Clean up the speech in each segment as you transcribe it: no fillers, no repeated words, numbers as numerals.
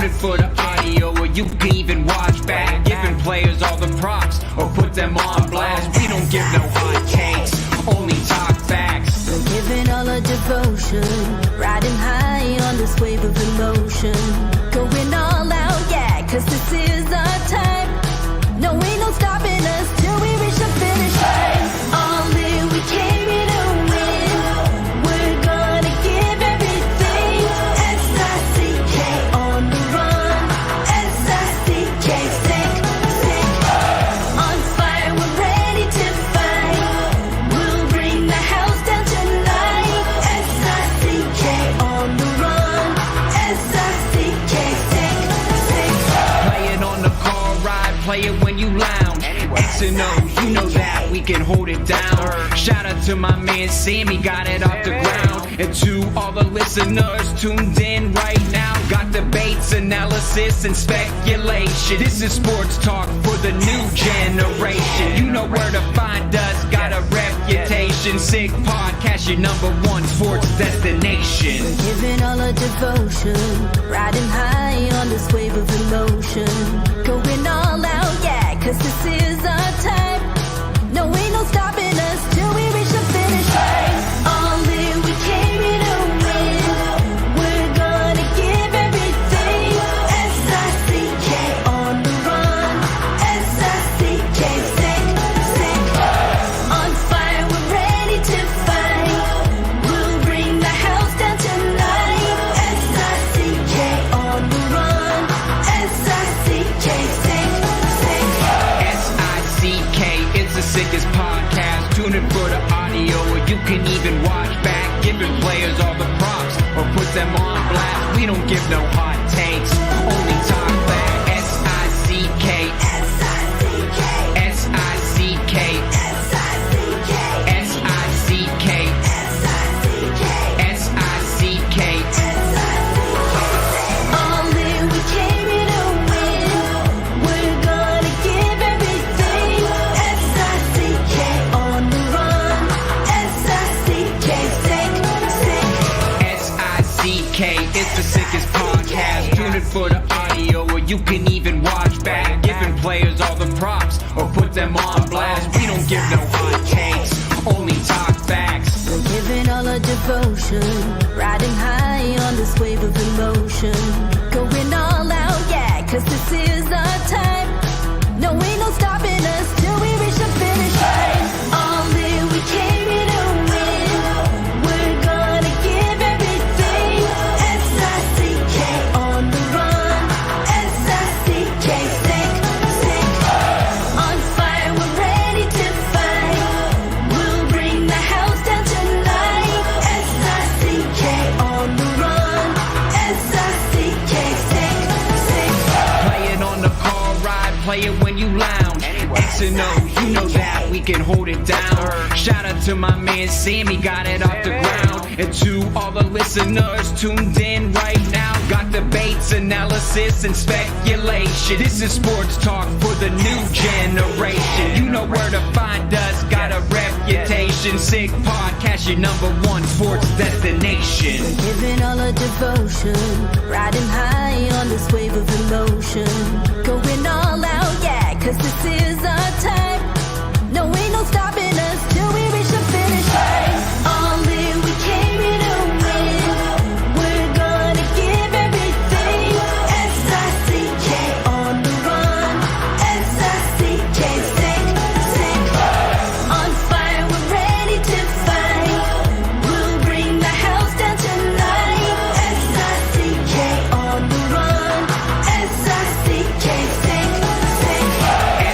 Tune in for the audio, or you can even watch back. Giving players all the props, or put them on blast. We don't give no hot takes, only talk facts. We're giving all our devotion, riding high on this wave of emotion. Going all out, yeah, cause this is our time. No, ain't no stopping us till we reach the finish line. All in, we came here to win. We're gonna give everything. S-I-C-K on the run. S-I-C-K, sick, sick. On fire, we're ready to fight. We'll bring the house down tonight. S-I-C-K on the run. S-I-C-K, sick, sick. Play it on the car ride, play it when you lounge. X and O, you know that we can hold it down. Shout out to my man Sammy, got it off the ground. And to all the listeners tuned in right now, got debates, analysis, and speculation. This is sports talk for the new generation. You know where to find us, got a reputation. Sick podcast, your #1 sports destination. Giving all our devotion, riding high on this wave of emotion. Going all out, yeah, cause this is our time. No, ain't no stopping us till we reach the finish line. All in, we came here to win. We're gonna give everything. S-I-C-K on the run. S-I-C-K, sick, sick. On fire, we're ready to fight. We'll bring the house down tonight. S-I-C-K on the run. S-I-C-K, sick, sick. S-I-C-K, it's the sickest podcast. Tune in for the audio, or you can even watch back. Giving players all the props, or put them on blast. We don't give no hot takes, only talk back. S-I-C-K, S-I-C-K, S-I-C-K, S-I-C-K, S-I-C-K, S-I-C-K, S-I-C-K. All in, we came here to win. We're gonna give everything. S-I-C-K on the run. S-I-C-K, sick, sick. S-I-C-K, it's the sickest podcast. Tune in for the audio, or you can even watch back. Giving players all the props, or put them on blast. We don't give no hot takes, only talk facts. We're giving all our devotion, riding high on this wave of emotion. Going all out, yeah, cause this is our time. No, ain't no stopping us till we reach the finish line. All in, we came here to win. We're gonna give everything. S-I-C-K on the run. S-I-C-K, sick, sick. On fire, we're ready to fight. We'll bring the house down tonight. S-I-C-K on the run. S-I-C-K, sick, sick. Play it on the car ride, play it when you lounge. X and O, you know that we can hold it down. Shout out to my man Sammy, got it off the ground. And to all the listeners tuned in right now, got debates, analysis, and speculation. This is sports talk for the new generation. You know where to find us, got a reputation. Sick podcast, your #1 sports destination. Giving all our devotion, riding high on this wave of emotion. Going all out, yeah, cause this is our time. No, ain't no stopping us till we reach the finish line. All in, we came here to win. We're gonna give everything. S-I-C-K on the run. S-I-C-K, sick, sick. On fire, we're ready to fight. We'll bring the house down tonight. S-I-C-K on the run. S-I-C-K, sick, sick.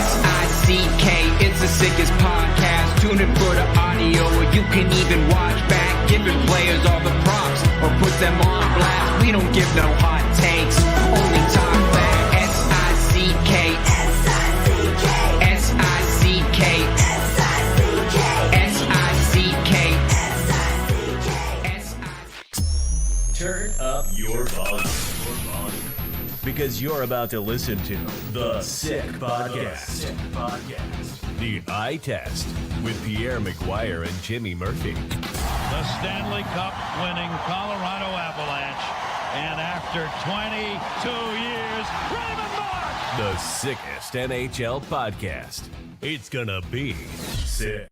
S-I-C-K, it's the sickest podcast. Tune in for the audio, or you can even watch back. Giving players all the props, or put them on blast. We don't give no hot takes, only talk back. S-I-C-K, S-I-C-K, S-I-C-K, S-I-C-K, S-I-C-K, S-I-C-K. Turn up your volume. Because you're about to listen to The Sick Podcast. The Eye Test with Pierre, McGuire, and Jimmy Murphy. The Stanley Cup winning Colorado Avalanche And after 22 years, Raymond Mark! The sickest NHL podcast. It's gonna be sick.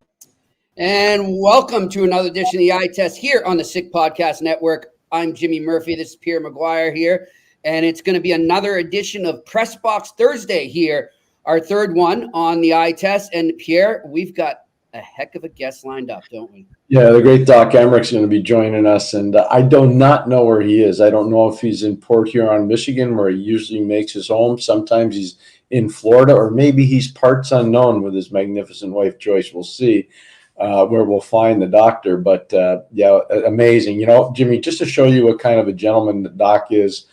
And welcome to another edition of the Eye Test here on the Sick Podcast Network. I'm Jimmy Murphy. This is Pierre McGuire here. And it's going to be another edition of Press Box Thursday here, our third one on the Eye Test. And Pierre, we've got a heck of a guest lined up, don't we? Yeah, the great Doc Emrick's going to be joining us. And I do not know where he is. I don't know if he's in Port Huron, Michigan, where he usually makes his home. Sometimes he's in Florida, or maybe he's parts unknown with his magnificent wife, Joyce. We'll see where we'll find the doctor. But, yeah, amazing. You know, Jimmy, just to show you what kind of a gentleman the Doc is,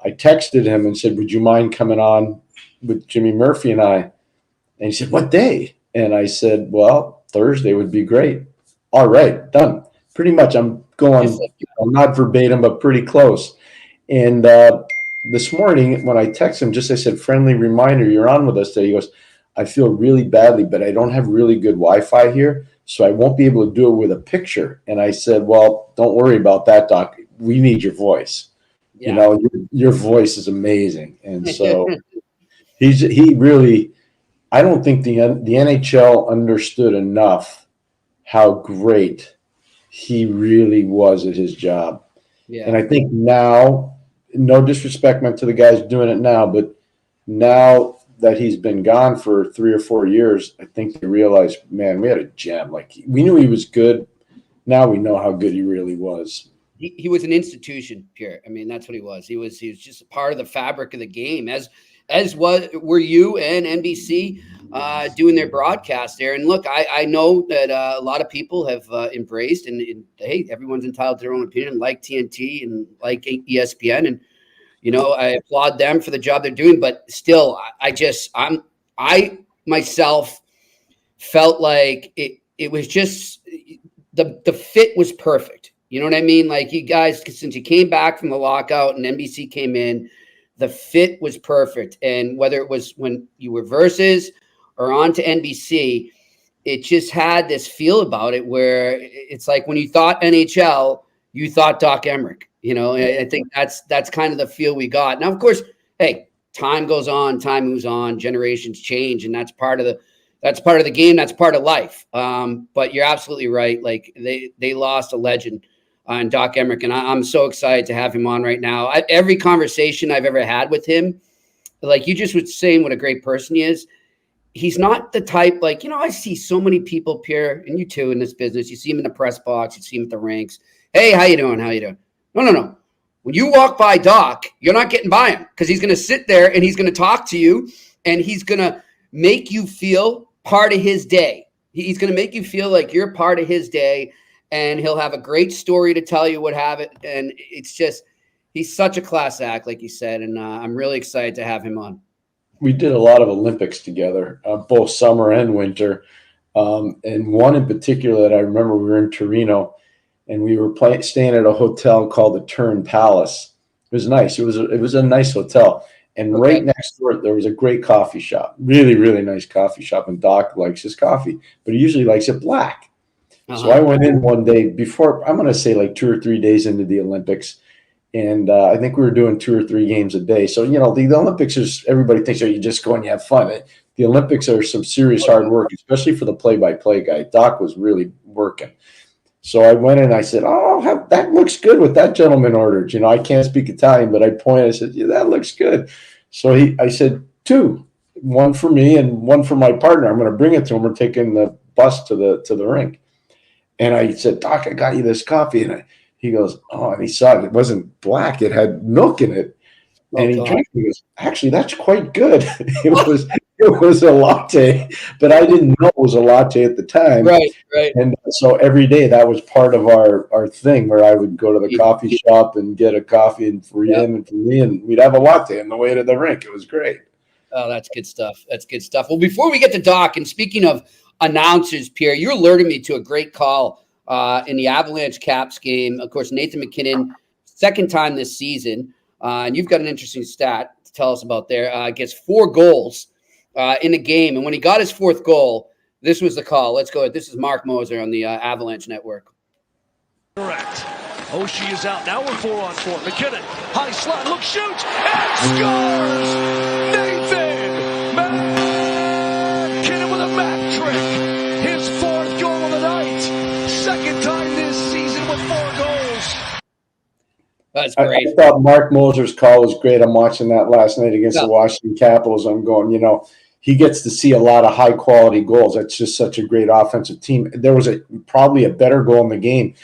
I texted him and said, would you mind coming on with Jimmy Murphy and I? And he said, what day? And I said, well, Thursday would be great. All right, done. Pretty much I'm going, not verbatim, but pretty close. And this morning when I texted him, I said, friendly reminder, you're on with us today. He goes, I feel really badly, but I don't have really good Wi-Fi here, so I won't be able to do it with a picture. And I said, well, don't worry about that, Doc. We need your voice. Yeah. You know, your voice is amazing. And so he really, I don't think the NHL understood enough how great he really was at his job. Yeah. And I think now, no disrespect meant to the guys doing it now, but now that he's been gone for 3 or 4 years, I think they realized, man, we had a gem. Like, we knew he was good. Now we know how good he really was. He was an institution, Pierre. I mean, that's what he was. He was just a part of the fabric of the game, as were you and NBC doing their broadcast there. And look, I know that a lot of people have embraced, and hey, everyone's entitled to their own opinion, like TNT and like ESPN, and you know, I applaud them for the job they're doing. But still, I myself felt like it was just the fit was perfect. You know what I mean? Like, you guys, since you came back from the lockout and NBC came in, the fit was perfect. And whether it was when you were Versus or on to NBC, it just had this feel about it where it's like when you thought NHL, you thought Doc Emrick. You know, I think that's kind of the feel we got. Now, of course, hey, time goes on, time moves on, generations change, and that's part of the game. That's part of life. But you're absolutely right. Like, they lost a legend on Doc Emrick, and I'm so excited to have him on right now. Every conversation I've ever had with him, like you just was saying what a great person he is. He's not the type, like, you know, I see so many people, Pierre, and you too, in this business. You see him in the press box, you see him at the rinks. Hey, how you doing? How you doing? No. When you walk by Doc, you're not getting by him, because he's going to sit there and he's going to talk to you, and he's going to make you feel part of his day. He's going to make you feel like you're part of his day. And he'll have a great story to tell you what have it. And it's just, he's such a class act, like you said. And I'm really excited to have him on. We did a lot of Olympics together, both summer and winter. And one in particular that I remember, we were in Torino, and we were staying at a hotel called the Turn Palace. It was nice. It was a nice hotel. And right next door, there was a great coffee shop, really, really nice coffee shop. And Doc likes his coffee, but he usually likes it black. So I went in one day before, I'm going to say like 2 or 3 days into the Olympics. And I think we were doing 2 or 3 games a day. So, you know, the Olympics is, everybody thinks, oh, you just go and you have fun. The Olympics are some serious hard work, especially for the play-by-play guy. Doc was really working. So I went in and I said, oh, that looks good what that gentleman ordered. You know, I can't speak Italian, but I pointed, I said, yeah, that looks good. So I said, 2, one for me and one for my partner. I'm going to bring it to him. We're taking the bus to the rink. And I said, Doc, I got you this coffee. And he goes, oh, and he saw it. It wasn't black. It had milk in it. And he drank it. He goes, actually, that's quite good. It was a latte, but I didn't know it was a latte at the time. Right. And so every day that was part of our thing, where I would go to the coffee shop and get a coffee, and for him and for me, and we'd have a latte on the way to the rink. It was great. Oh, that's good stuff. Well, before we get to Doc, and speaking of announcers, Pierre, you alerted me to a great call in the Avalanche Caps game. Of course, Nathan MacKinnon, second time this season, and you've got an interesting stat to tell us about there. Gets 4 goals in the game, and when he got his 4th goal, this was the call. Let's go. This is Mark Moser on the Avalanche Network. Correct. Oshie is out. Now we're 4-on-4. MacKinnon, high slot, look, shoots, and scores! Nathan MacKinnon with a Mac trick. His 4th goal of the night. Second time this season with 4 goals. That's great. I thought Mark Moser's call was great. I'm watching that last night against the Washington Capitals. I'm going, he gets to see a lot of high-quality goals. That's just such a great offensive team. There was probably a better goal in the game.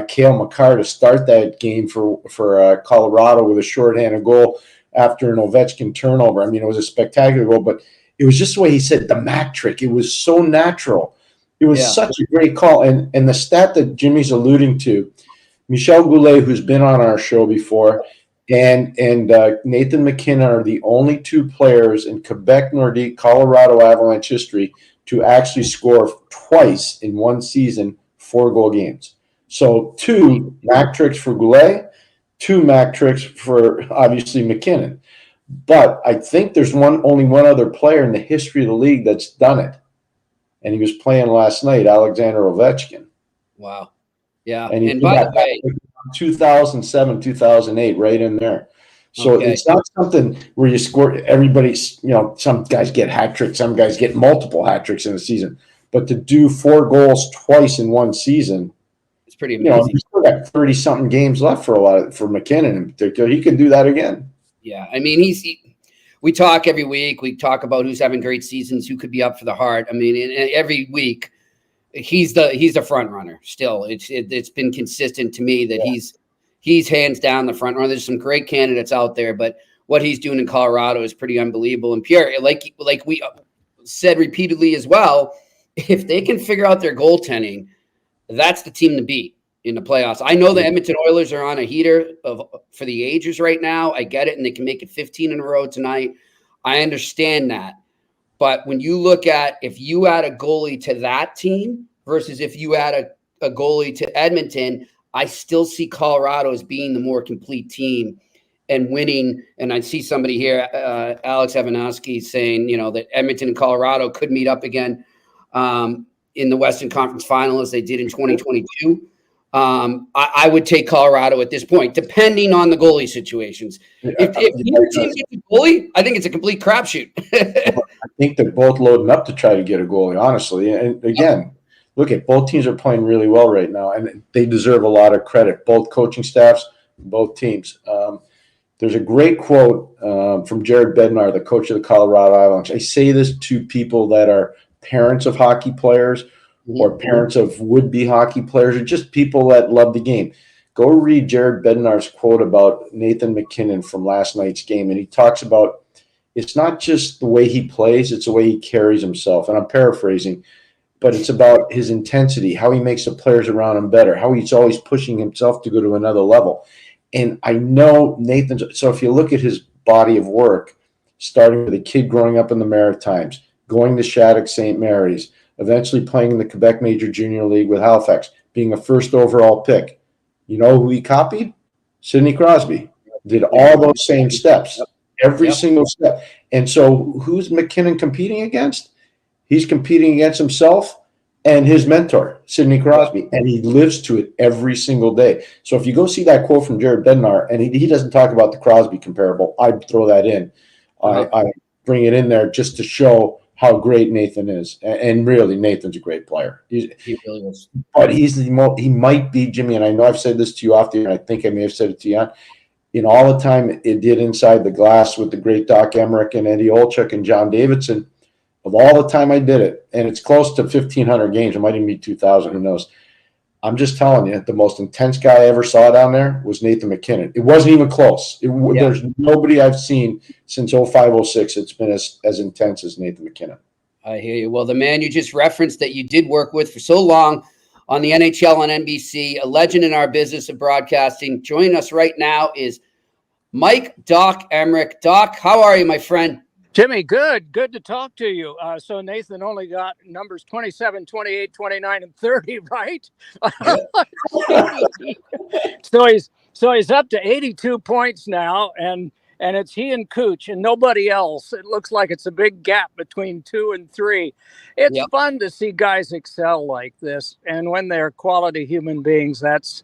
Cale McGuire to start that game for Colorado with a shorthanded goal after an Ovechkin turnover. I mean, it was a spectacular goal, but it was just the way he said, the Mac trick. It was so natural. It was such a great call. And the stat that Jimmy's alluding to, Michel Goulet, who's been on our show before, and Nathan MacKinnon are the only 2 players in Quebec Nordique, Colorado Avalanche history to actually score twice in one season 4-goal games. So 2 Mac tricks for Goulet, 2 Mac tricks for obviously MacKinnon. But I think there's only one other player in the history of the league that's done it. And he was playing last night, Alexander Ovechkin. Wow. Yeah. And by the way, 2007, 2008, right in there. So it's not something where you score everybody's, some guys get hat tricks, some guys get multiple hat tricks in a season. But to do 4 goals twice in one season, it's pretty amazing. He's still got 30-something games left for MacKinnon in particular. He can do that again. Yeah. I mean, we talk every week. We talk about who's having great seasons, who could be up for the Hart. I mean, every week, he's the front runner. Still, it's been consistent to me that he's hands down the front runner. There's some great candidates out there, but what he's doing in Colorado is pretty unbelievable. And Pierre, like we said repeatedly as well, if they can figure out their goaltending, that's the team to beat in the playoffs. I know the Edmonton Oilers are on a heater for the ages right now. I get it, and they can make it 15 in a row tonight. I understand that. But when you look at if you add a goalie to that team versus if you add a goalie to Edmonton, I still see Colorado as being the more complete team and winning. And I see somebody here, Alex Evanowski, saying, that Edmonton and Colorado could meet up again in the Western Conference Final as they did in 2022. I would take Colorado at this point, depending on the goalie situations. If your team gets a goalie, I think it's a complete crapshoot. I think they're both loading up to try to get a goalie, honestly. And again, look at both teams are playing really well right now, and they deserve a lot of credit, both coaching staffs, both teams. There's a great quote from Jared Bednar, the coach of the Colorado Avalanche. I say this to people that are parents of hockey players or parents of would-be hockey players or just people that love the game. Go read Jared Bednar's quote about Nathan MacKinnon from last night's game, and he talks about it's not just the way he plays, it's the way he carries himself. And I'm paraphrasing, but it's about his intensity, how he makes the players around him better, how he's always pushing himself to go to another level. And I know Nathan's – so if you look at his body of work, starting with a kid growing up in the Maritimes, going to Shattuck St. Mary's, eventually playing in the Quebec Major Junior League with Halifax, being a first overall pick. You know who he copied? Sidney Crosby. Did all those same steps, every single step. And so who's MacKinnon competing against? He's competing against himself and his mentor, Sidney Crosby, and he lives to it every single day. So if you go see that quote from Jared Bednar, and he doesn't talk about the Crosby comparable, I'd throw that in. I bring it in there just to show how great Nathan is. And really, Nathan's a great player. He really is. But he might be, Jimmy, and I know I've said this to you off the air, and I think I may have said it to you, in all the time it did inside the glass with the great Doc Emrick and Eddie Olczyk and John Davidson, of all the time I did it, and it's close to 1,500 games. It might even be 2,000, who knows. I'm just telling you, the most intense guy I ever saw down there was Nathan MacKinnon. It wasn't even close. There's nobody I've seen since 05-06 that's been as intense as Nathan MacKinnon. I hear you. Well, the man you just referenced that you did work with for so long on the NHL on NBC, a legend in our business of broadcasting. Joining us right now is Doc Emrick. Doc, how are you, my friend? Jimmy, good to talk to you. So Nathan only got numbers 27, 28, 29, and 30, right? So he's up to 82 points now, and and it's he and Cooch and nobody else. It looks like it's a big gap between 2 and 3. It's fun to see guys excel like this, and when they're quality human beings, that's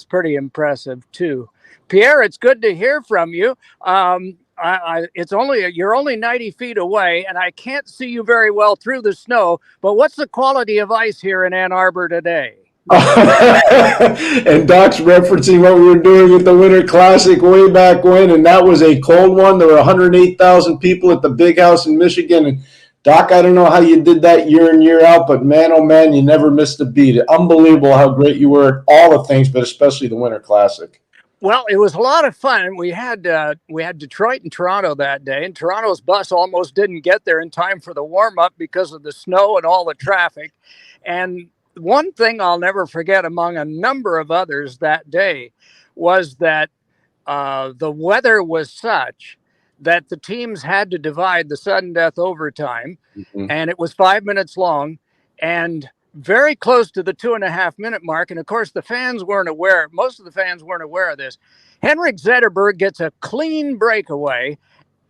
pretty impressive too. Pierre, it's good to hear from you. You're only 90 feet away, and I can't see you very well through the snow. But what's the quality of ice here in Ann Arbor today? And Doc's referencing what we were doing at the Winter Classic way back when, and that was a cold one. There were 108,000 people at the Big House in Michigan. And Doc, I don't know how you did that year in, year out, but man, oh man, you never missed a beat. Unbelievable how great you were at all the things, but especially the Winter Classic. Well, it was a lot of fun. We had Detroit and Toronto that day, and Toronto's bus almost didn't get there in time for the warm-up because of the snow and all the traffic. And one thing I'll never forget, among a number of others that day, was that the weather was such that the teams had to divide the sudden death overtime, and it was 5 minutes long, and very close to the 2.5-minute mark. And of course, the fans weren't aware. Most of the fans weren't aware of this. Henrik Zetterberg gets a clean breakaway,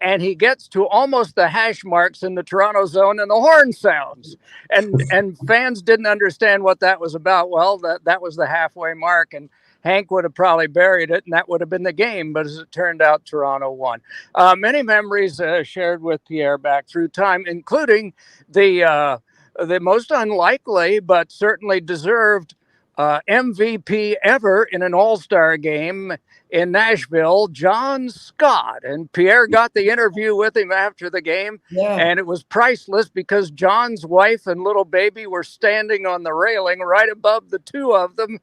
and he gets to almost the hash marks in the Toronto zone, and the horn sounds. And fans didn't understand what that was about. Well, that was the halfway mark, and Hank would have probably buried it, and that would have been the game. But as it turned out, Toronto won. Many memories shared with Pierre back through time, including the most unlikely but certainly deserved MVP ever in an all-star game in Nashville, John Scott. And Pierre got the interview with him after the game, and it was priceless because John's wife and little baby were standing on the railing right above the two of them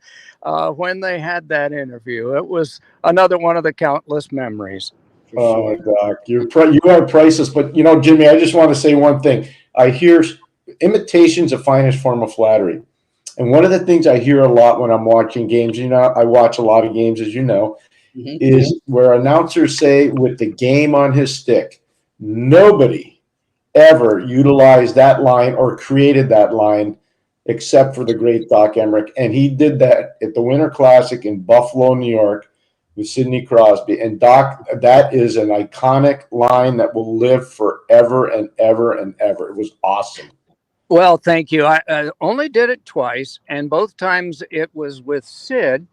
when they had that interview. It was another one of the countless memories. Oh, Doc, you are priceless. But, you know, Jimmy, I just want to say one thing. I hear imitation's a finest form of flattery. And one of the things I hear a lot when I'm watching games, you know, I watch a lot of games, as you know, is where announcers say with the game on his stick, nobody ever utilized that line or created that line except for the great Doc Emrick. And he did that at the Winter Classic in Buffalo, New York with Sidney Crosby. And Doc, that is an iconic line that will live forever and ever and ever. It was awesome. Well, thank you. I only did it twice, and both times it was with Sid.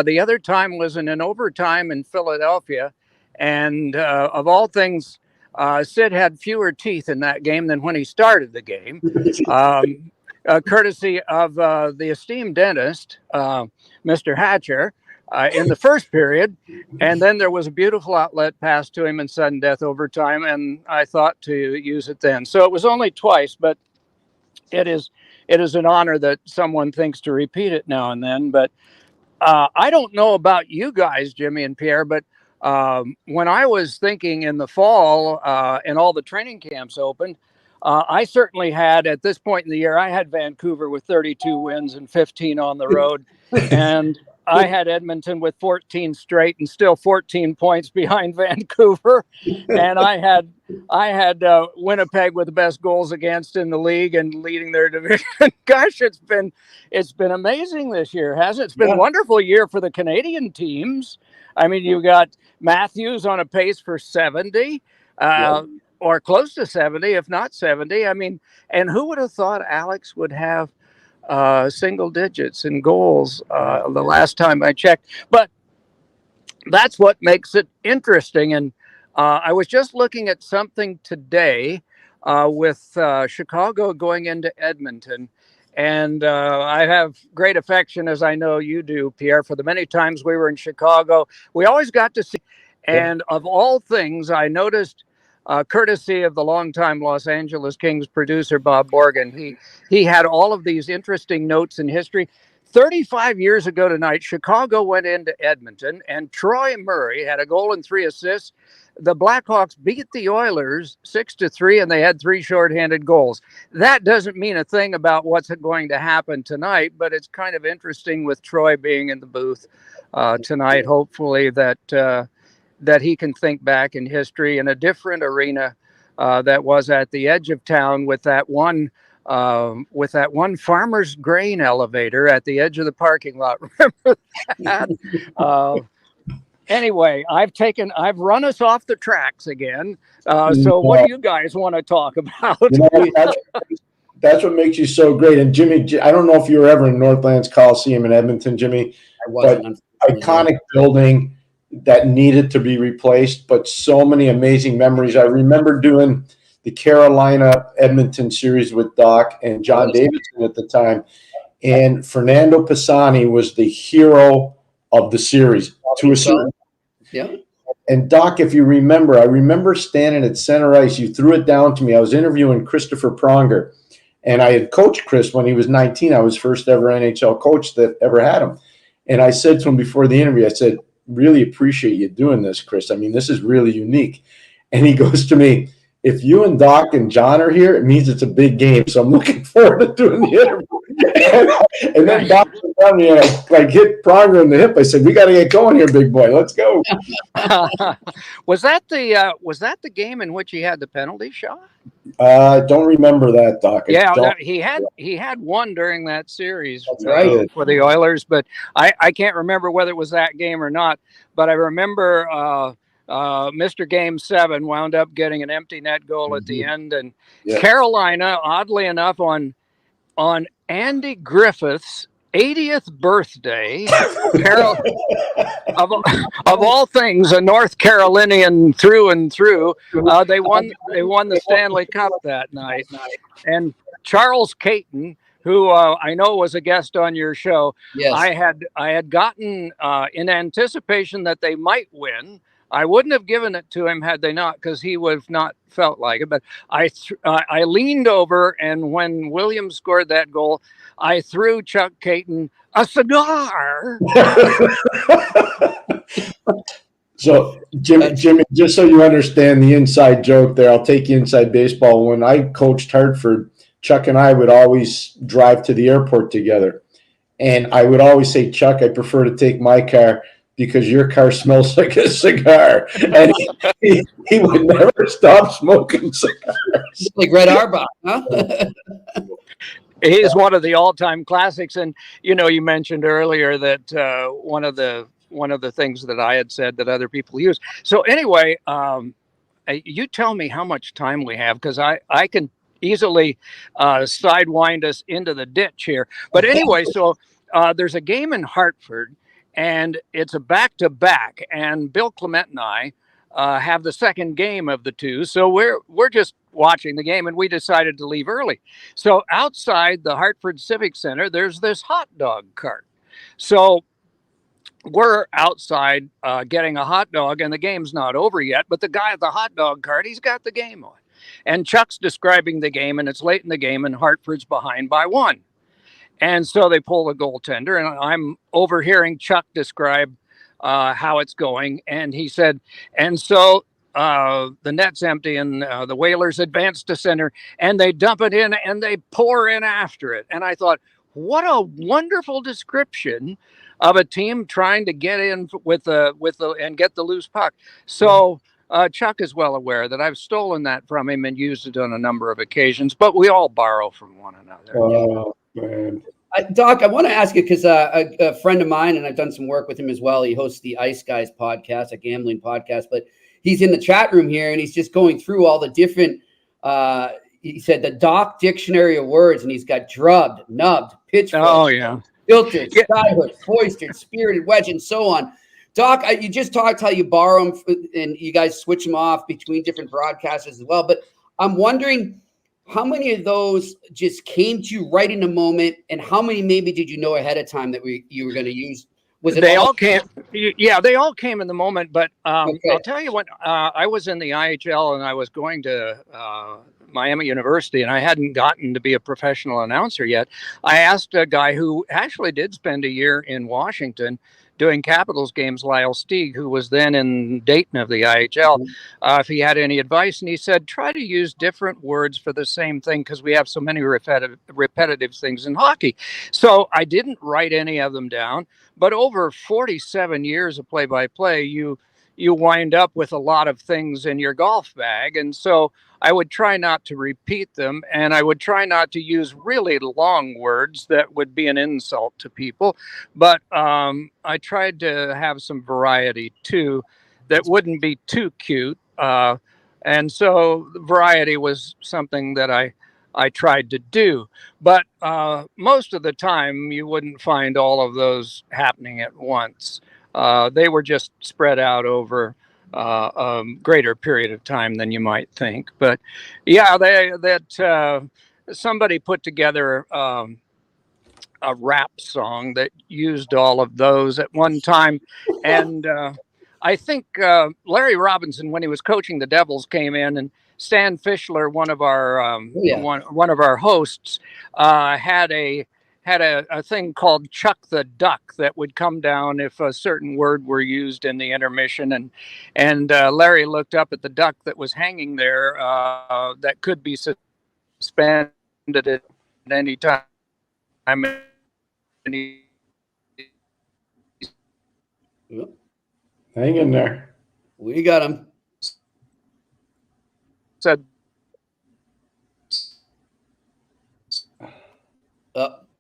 The other time was in an overtime in Philadelphia, and of all things, Sid had fewer teeth in that game than when he started the game, courtesy of the esteemed dentist, Mr. Hatcher, in the first period. And then there was a beautiful outlet pass to him in sudden death overtime, and I thought to use it then. So it was only twice, but it is an honor that someone thinks to repeat it now and then. But I don't know about you guys, Jimmy and Pierre, but when I was thinking in the fall and all the training camps opened, I certainly had, at this point in the year, I had Vancouver with 32 wins and 15 on the road. And I had Edmonton with 14 straight and still 14 points behind Vancouver. And I had Winnipeg with the best goals against in the league and leading their division. Gosh, it's been amazing this year, hasn't it? It's been a wonderful year for the Canadian teams. I mean, you got Matthews on a pace for 70 or close to 70, if not 70. I mean, and who would have thought Alex would have single digits in goals the last time I checked? But that's what makes it interesting. And I was just looking at something today with Chicago going into Edmonton. And I have great affection, as I know you do, Pierre, for the many times we were in Chicago. We always got to see. And of all things, I noticed, courtesy of the longtime Los Angeles Kings producer, Bob Borgen, he had all of these interesting notes in history. 35 years ago tonight, Chicago went into Edmonton, and Troy Murray had a goal and 3 assists. The Blackhawks beat the Oilers 6-3, and they had 3 shorthanded goals. That doesn't mean a thing about what's going to happen tonight, but it's kind of interesting with Troy being in the booth tonight. Hopefully that he can think back in history in a different arena that was at the edge of town with that one farmer's grain elevator at the edge of the parking lot. Remember that? Anyway, I've run us off the tracks again. So what do you guys want to talk about? That's what makes you so great. And Jimmy, I don't know if you were ever in Northlands Coliseum in Edmonton, Jimmy. I wasn't. Iconic building that needed to be replaced, but so many amazing memories. I remember doing the Carolina Edmonton series with Doc and John Davidson at the time, and Fernando Pisani was the hero of the series to a certain. Yeah. And Doc, if you remember, I remember standing at center ice. You threw it down to me. I was interviewing Christopher Pronger, and I had coached Chris when he was 19. I was first ever NHL coach that ever had him. And I said to him before the interview, I said, really appreciate you doing this, Chris. I mean, this is really unique. And he goes to me, if you and Doc and John are here, it means it's a big game. So I'm looking forward to doing the interview. And then Doc went down me and I hit Pronger in the hip. I said, we got to get going here, big boy. Let's go. Was that the game in which he had the penalty shot? I don't remember that, Doc. He had one during that series right. for the Oilers, but I can't remember whether it was that game or not. But I remember Mr. Game 7 wound up getting an empty net goal at the end, and Carolina, oddly enough, on Andy Griffith's 80th birthday, of all things, a North Carolinian through and through, they won the Stanley Cup that night. And Charles Caton, who I know was a guest on your show, yes. I had gotten in anticipation that they might win. I wouldn't have given it to him had they not, because he would have not felt like it. But I leaned over, and when Williams scored that goal, I threw Chuck Caton a cigar. So, Jimmy, just so you understand the inside joke there, I'll take you inside baseball. When I coached Hartford, Chuck and I would always drive to the airport together. And I would always say, Chuck, I prefer to take my car because your car smells like a cigar. And he would never stop smoking cigars. Like Red Auerbach, huh? He is one of the all-time classics. And, you mentioned earlier that one of the things that I had said that other people use. So anyway, you tell me how much time we have, because I can easily sidewind us into the ditch here. But anyway, so there's a game in Hartford, and it's a back-to-back, and Bill Clement and I have the second game of the two. So we're just watching the game, and we decided to leave early. So outside the Hartford Civic Center, there's this hot dog cart. So we're outside getting a hot dog, and the game's not over yet, but the guy at the hot dog cart, he's got the game on. And Chuck's describing the game, and it's late in the game, and Hartford's behind by 1. And so they pull the goaltender, and I'm overhearing Chuck describe how it's going. And he said, and so the net's empty, and the Whalers advance to center, and they dump it in, and they pour in after it. And I thought, what a wonderful description of a team trying to get in with and get the loose puck. So Chuck is well aware that I've stolen that from him and used it on a number of occasions, but we all borrow from one another. Oh, man. Doc, I want to ask you, because a friend of mine, and I've done some work with him as well, he hosts the Ice Guys podcast, a gambling podcast, but he's in the chat room here, and he's just going through all the different, he said the Doc Dictionary of Words, and he's got drubbed, nubbed, pitchfork, filtered, skyhook, foistered, spirited, wedge, and so on. Doc, you just talked how you borrow them and you guys switch them off between different broadcasters as well. But I'm wondering how many of those just came to you right in the moment, and how many maybe did you know ahead of time that you were going to use? Was it they all came? Yeah, they all came in the moment. But I'll tell you what, I was in the IHL and I was going to Miami University, and I hadn't gotten to be a professional announcer yet. I asked a guy who actually did spend a year in Washington doing Capitals games, Lyle Stieg, who was then in Dayton of the IHL, if he had any advice. And he said, try to use different words for the same thing, because we have so many repetitive things in hockey. So I didn't write any of them down, but over 47 years of play-by-play, you you wind up with a lot of things in your golf bag. And so I would try not to repeat them, and I would try not to use really long words that would be an insult to people. But I tried to have some variety too, that wouldn't be too cute. And so variety was something that I tried to do. But most of the time, you wouldn't find all of those happening at once. They were just spread out over a greater period of time than you might think. But yeah, somebody put together a rap song that used all of those at one time. And I think Larry Robinson, when he was coaching the Devils, came in, and Stan Fischler, one of our hosts, had a thing called Chuck the Duck that would come down if a certain word were used in the intermission, and Larry looked up at the duck that was hanging there that could be suspended at any time. Hang in there. We got him. Said,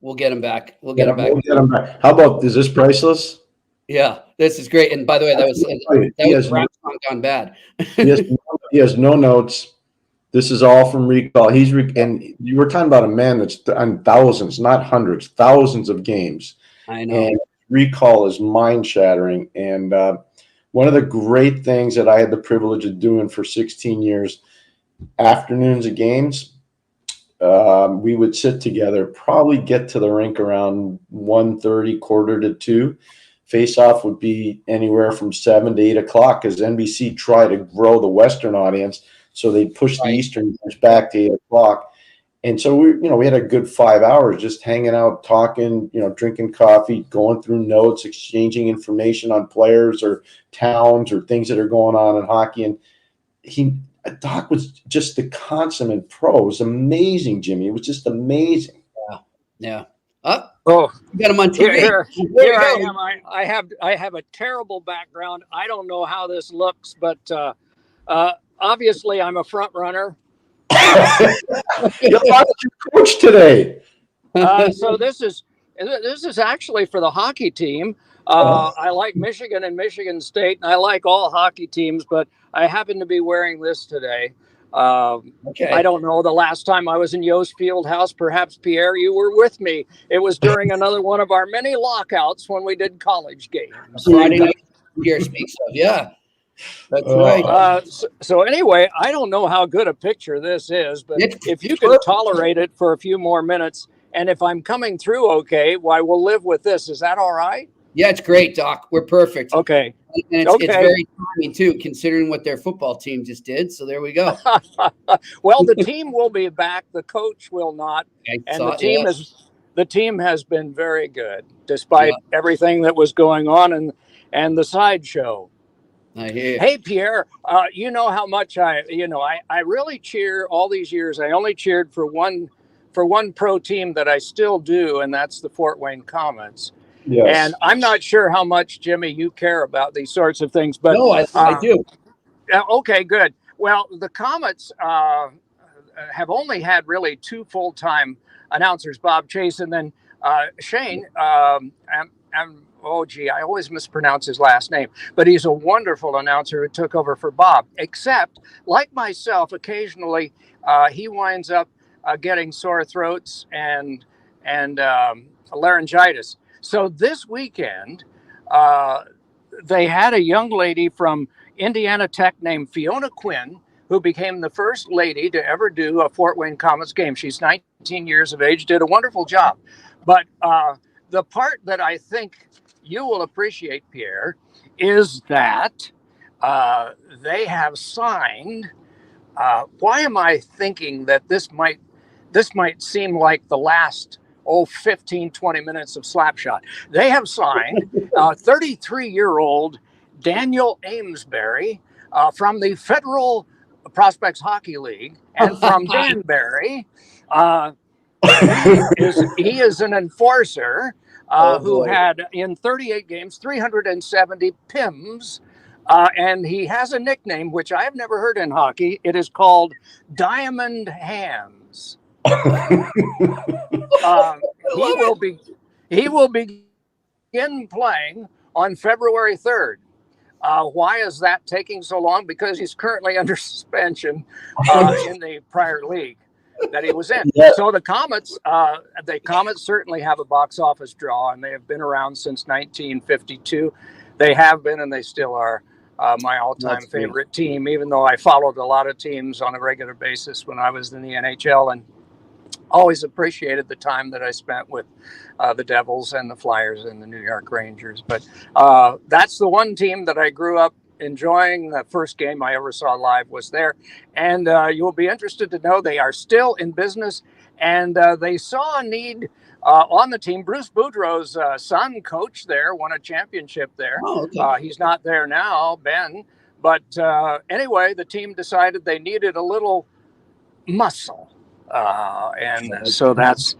we'll get him back. We'll get him back. We'll get him back. How about, is this priceless? Yeah, this is great. And by the way, that was rap song gone bad. he has no notes. This is all from recall. And you were talking about a man that's on thousands, not hundreds, thousands of games. I know. And recall is mind-shattering. And one of the great things that I had the privilege of doing for 16 years, afternoons of games, we would sit together, probably get to the rink around 1:30, 1:45. Face-off would be anywhere from 7 to 8 o'clock, because NBC tried to grow the Western audience, so they pushed the Eastern games back to 8 o'clock. And so we had a good 5 hours just hanging out, talking, drinking coffee, going through notes, exchanging information on players or towns or things that are going on in hockey. And Doc was just the consummate pro. It was amazing, Jimmy. It was just amazing. Yeah. Oh, you got him on TV. Here I am. I have a terrible background. I don't know how this looks, but obviously I'm a front runner. You lost your coach today. So this is actually for the hockey team. I like Michigan and Michigan State, and I like all hockey teams, but I happen to be wearing this today. Okay. I don't know the last time I was in Yost Fieldhouse. Perhaps, Pierre, you were with me. It was during another one of our many lockouts when we did college games. Friday night Pierre speaks of, yeah. That's right. So anyway, I don't know how good a picture this is, but if you can tolerate it for a few more minutes, and if I'm coming through okay, why, we'll live with this. Is that all right? Yeah, it's great, Doc. We're perfect. Okay. And it's very timely, too, considering what their football team just did. So there we go. Well, the team will be back. The coach will not. The team has been very good, despite everything that was going on and the sideshow. I hear. Hey, Pierre, you know how much I really cheer all these years. I only cheered for one pro team that I still do, and that's the Fort Wayne Comets. Yes. And I'm not sure how much, Jimmy, you care about these sorts of things, but no, I do. Okay, good. Well, the Comets have only had really two full-time announcers, Bob Chase and then Shane. I always mispronounce his last name, but he's a wonderful announcer who took over for Bob. Except, like myself, occasionally he winds up getting sore throats and laryngitis. So this weekend, they had a young lady from Indiana Tech named Fiona Quinn, who became the first lady to ever do a Fort Wayne Comets game. She's 19 years of age, did a wonderful job. But the part that I think you will appreciate, Pierre, is that they have signed. Why am I thinking that this might seem like the last 15, 20 minutes of Slapshot? They have signed 33-year-old Daniel Amesbury from the Federal Prospects Hockey League, and from Danbury. He is an enforcer who had in 38 games 370 PIMs, And he has a nickname, which I have never heard in hockey. It is called Diamond Hands. He will begin playing on February 3rd. Why is that taking so long? Because he's currently under suspension in the prior league that he was in. Yeah. So the Comets certainly have a box office draw, and they have been around since 1952. They have been, and they still are my all-time favorite team, even though I followed a lot of teams on a regular basis when I was in the NHL, and always appreciated the time that I spent with the Devils and the Flyers and the New York Rangers. But that's the one team that I grew up enjoying. The first game I ever saw live was there. And you'll be interested to know they are still in business, and they saw a need on the team. Bruce Boudreau's son coached there, won a championship there. Oh, okay. He's not there now, Ben. But anyway, the team decided they needed a little muscle. And so that's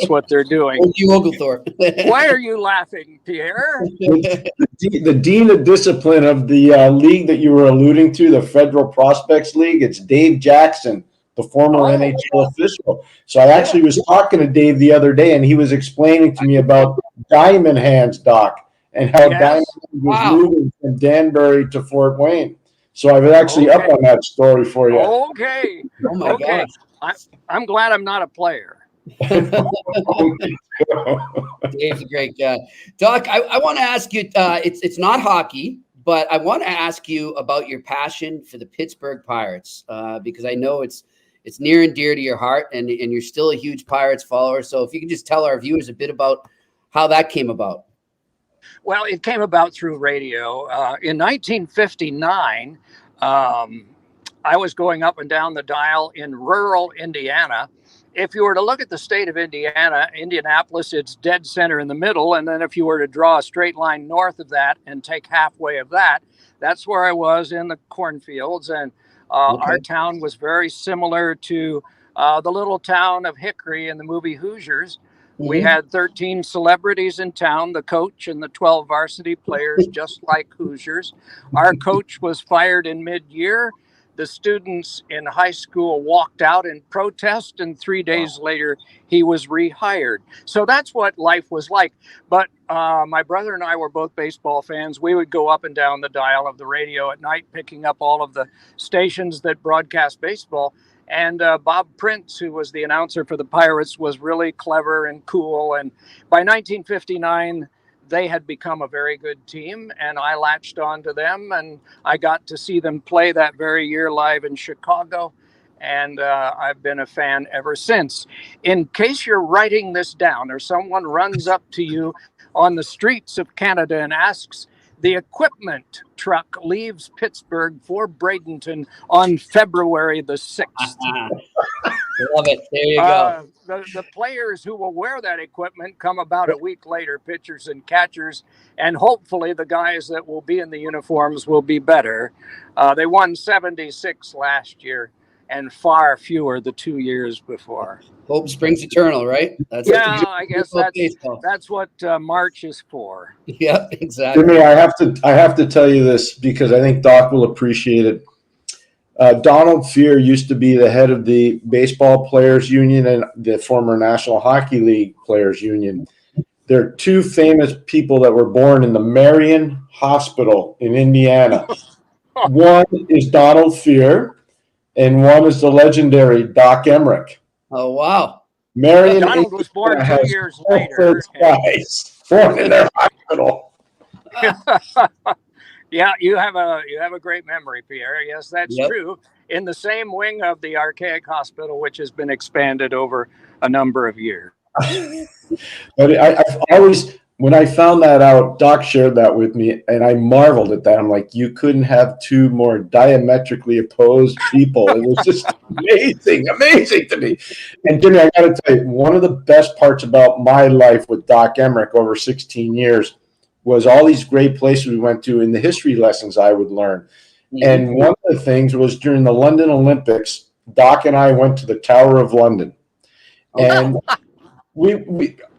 what they're doing. Why are you laughing, Pierre? The dean of discipline of the league that you were alluding to, the Federal Prospects League, it's Dave Jackson, the former NHL official. So I actually was talking to Dave the other day, and he was explaining to me about Diamond Hands, Doc, and how Diamond Hands was moving from Danbury to Fort Wayne. So I was actually up on that story for you. Okay. Oh my gosh. I'm glad I'm not a player. Dave's a great guy. Doc, I want to ask you, it's not hockey, but I want to ask you about your passion for the Pittsburgh Pirates, because I know it's near and dear to your heart, and you're still a huge Pirates follower. So if you can just tell our viewers a bit about how that came about. Well, it came about through radio. In 1959, I was going up and down the dial in rural Indiana. If you were to look at the state of Indiana, Indianapolis, it's dead center in the middle. And then if you were to draw a straight line north of that and take halfway of that, that's where I was in the cornfields. And our town was very similar to the little town of Hickory in the movie Hoosiers. We had 13 celebrities in town, the coach and the 12 varsity players, just like Hoosiers. Our coach was fired in mid-year. The students in high school walked out in protest, and 3 days later, he was rehired. So that's what life was like. But my brother and I were both baseball fans. We would go up and down the dial of the radio at night, picking up all of the stations that broadcast baseball. And Bob Prince, who was the announcer for the Pirates, was really clever and cool. And by 1959, they had become a very good team, and I latched on to them, and I got to see them play that very year live in Chicago, and I've been a fan ever since. In case you're writing this down or someone runs up to you on the streets of Canada and asks, the equipment truck leaves Pittsburgh for Bradenton on February the 6th. Love it. There you go. The players who will wear that equipment come about a week later, pitchers and catchers, and hopefully the guys that will be in the uniforms will be better. They won 76 last year and far fewer the 2 years before. Hope springs eternal, right? I guess that's what March is for. Yep, exactly. Jimmy, I have to tell you this because I think Doc will appreciate it. Donald Fear used to be the head of the Baseball Players Union and the former National Hockey League Players Union. There are two famous people that were born in the Marion Hospital in Indiana. One is Donald Fear, and one is the legendary Doc Emrick. Oh, wow. Marion Donald was born 2 years later. Guys born in their hospital. Yeah, you have a great memory, Pierre. Yes, that's true. In the same wing of the archaic hospital, which has been expanded over a number of years. But I've always, when I found that out, Doc shared that with me, and I marveled at that. I'm like, you couldn't have two more diametrically opposed people. It was just amazing to me. And Jimmy, I got to tell you, one of the best parts about my life with Doc Emrick over 16 years was all these great places we went to in the history lessons I would learn. Mm-hmm. And one of the things was during the London Olympics, Doc and I went to the Tower of London. And we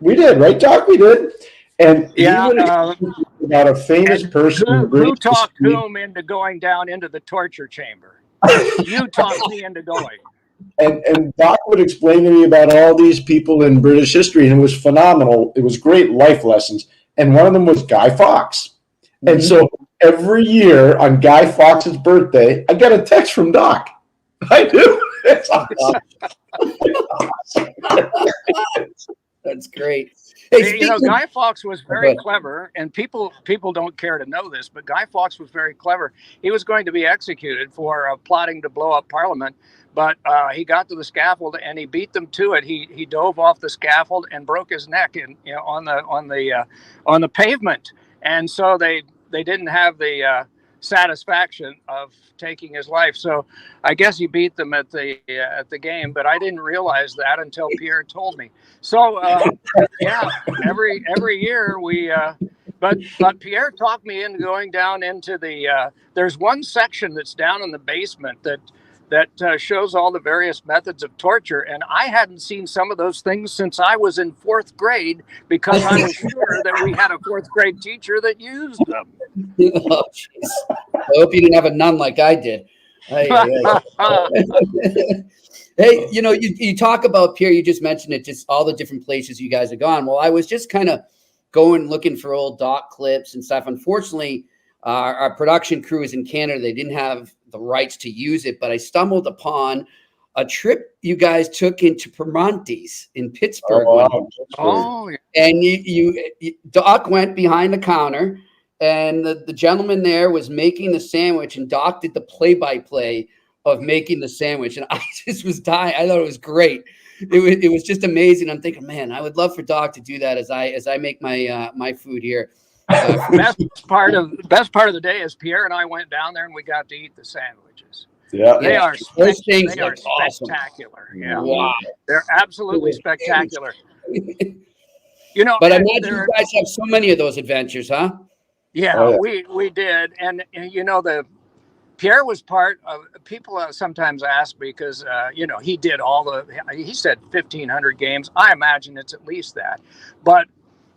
did, right, Doc? We did. And Yeah, he would about a famous person in Who British talked history. whom into going down into the torture chamber? You talked me into going. And Doc would explain to me about all these people in British history, and it was phenomenal. It was great life lessons. And one of them was Guy Fawkes. And so every year on Guy Fawkes' birthday, I get a text from Doc. I do. It's awesome. That's great. Hey, You know, speaking- Guy Fawkes was very clever, and people don't care to know this, but Guy Fawkes was very clever. He was going to be executed for plotting to blow up Parliament, but he got to the scaffold and he beat them to it. He dove off the scaffold and broke his neck on the pavement, and so they didn't have the satisfaction of taking his life. So I guess he beat them at the game, but I didn't realize that until Pierre told me. So yeah, every year we but Pierre talked me into going down into the there's one section that's down in the basement that shows all the various methods of torture, and I hadn't seen some of those things since I was in 4th grade, because I'm sure that we had a 4th grade teacher that used them. Oh, jeez. I hope you didn't have a nun like I did. Hey, you know, you talk about Pierre, you just mentioned it, just all the different places you guys have gone. Well, I was just kind of looking for old Doc clips and stuff. Unfortunately, our production crew is in Canada. They didn't have the rights to use it, but I stumbled upon a trip you guys took into Primanti's in Pittsburgh. Oh, yeah. And you Doc went behind the counter, and the gentleman there was making the sandwich, and Doc did the play-by-play of making the sandwich, and I just was dying. I thought it was great. It was just amazing. I'm thinking, man, I would love for Doc to do that as I make my food here. Best part of the day is Pierre and I went down there and we got to eat the sandwiches. Yeah. They are Those things they are look awesome. spectacular. Yeah. Wow. They're absolutely spectacular. You know, But I and imagine you guys have so many of those adventures, huh? yeah, Oh, yeah. we did, and you know, Pierre was part of. People sometimes ask because you know, he did he said 1,500 games. I imagine it's at least that, but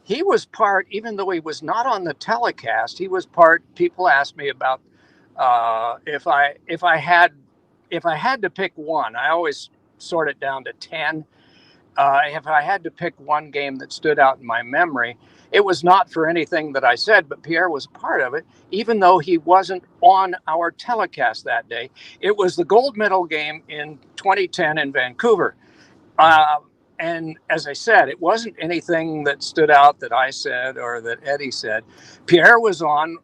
he was part, even though he was not on the telecast, he was part. People asked me about if I had to pick one. I always sort it down to 10. If I had to pick one game that stood out in my memory, it was not for anything that I said, but Pierre was part of it, even though he wasn't on our telecast that day. It was the gold medal game in 2010 in Vancouver. And as I said, it wasn't anything that stood out that I said or that Eddie said. Pierre was on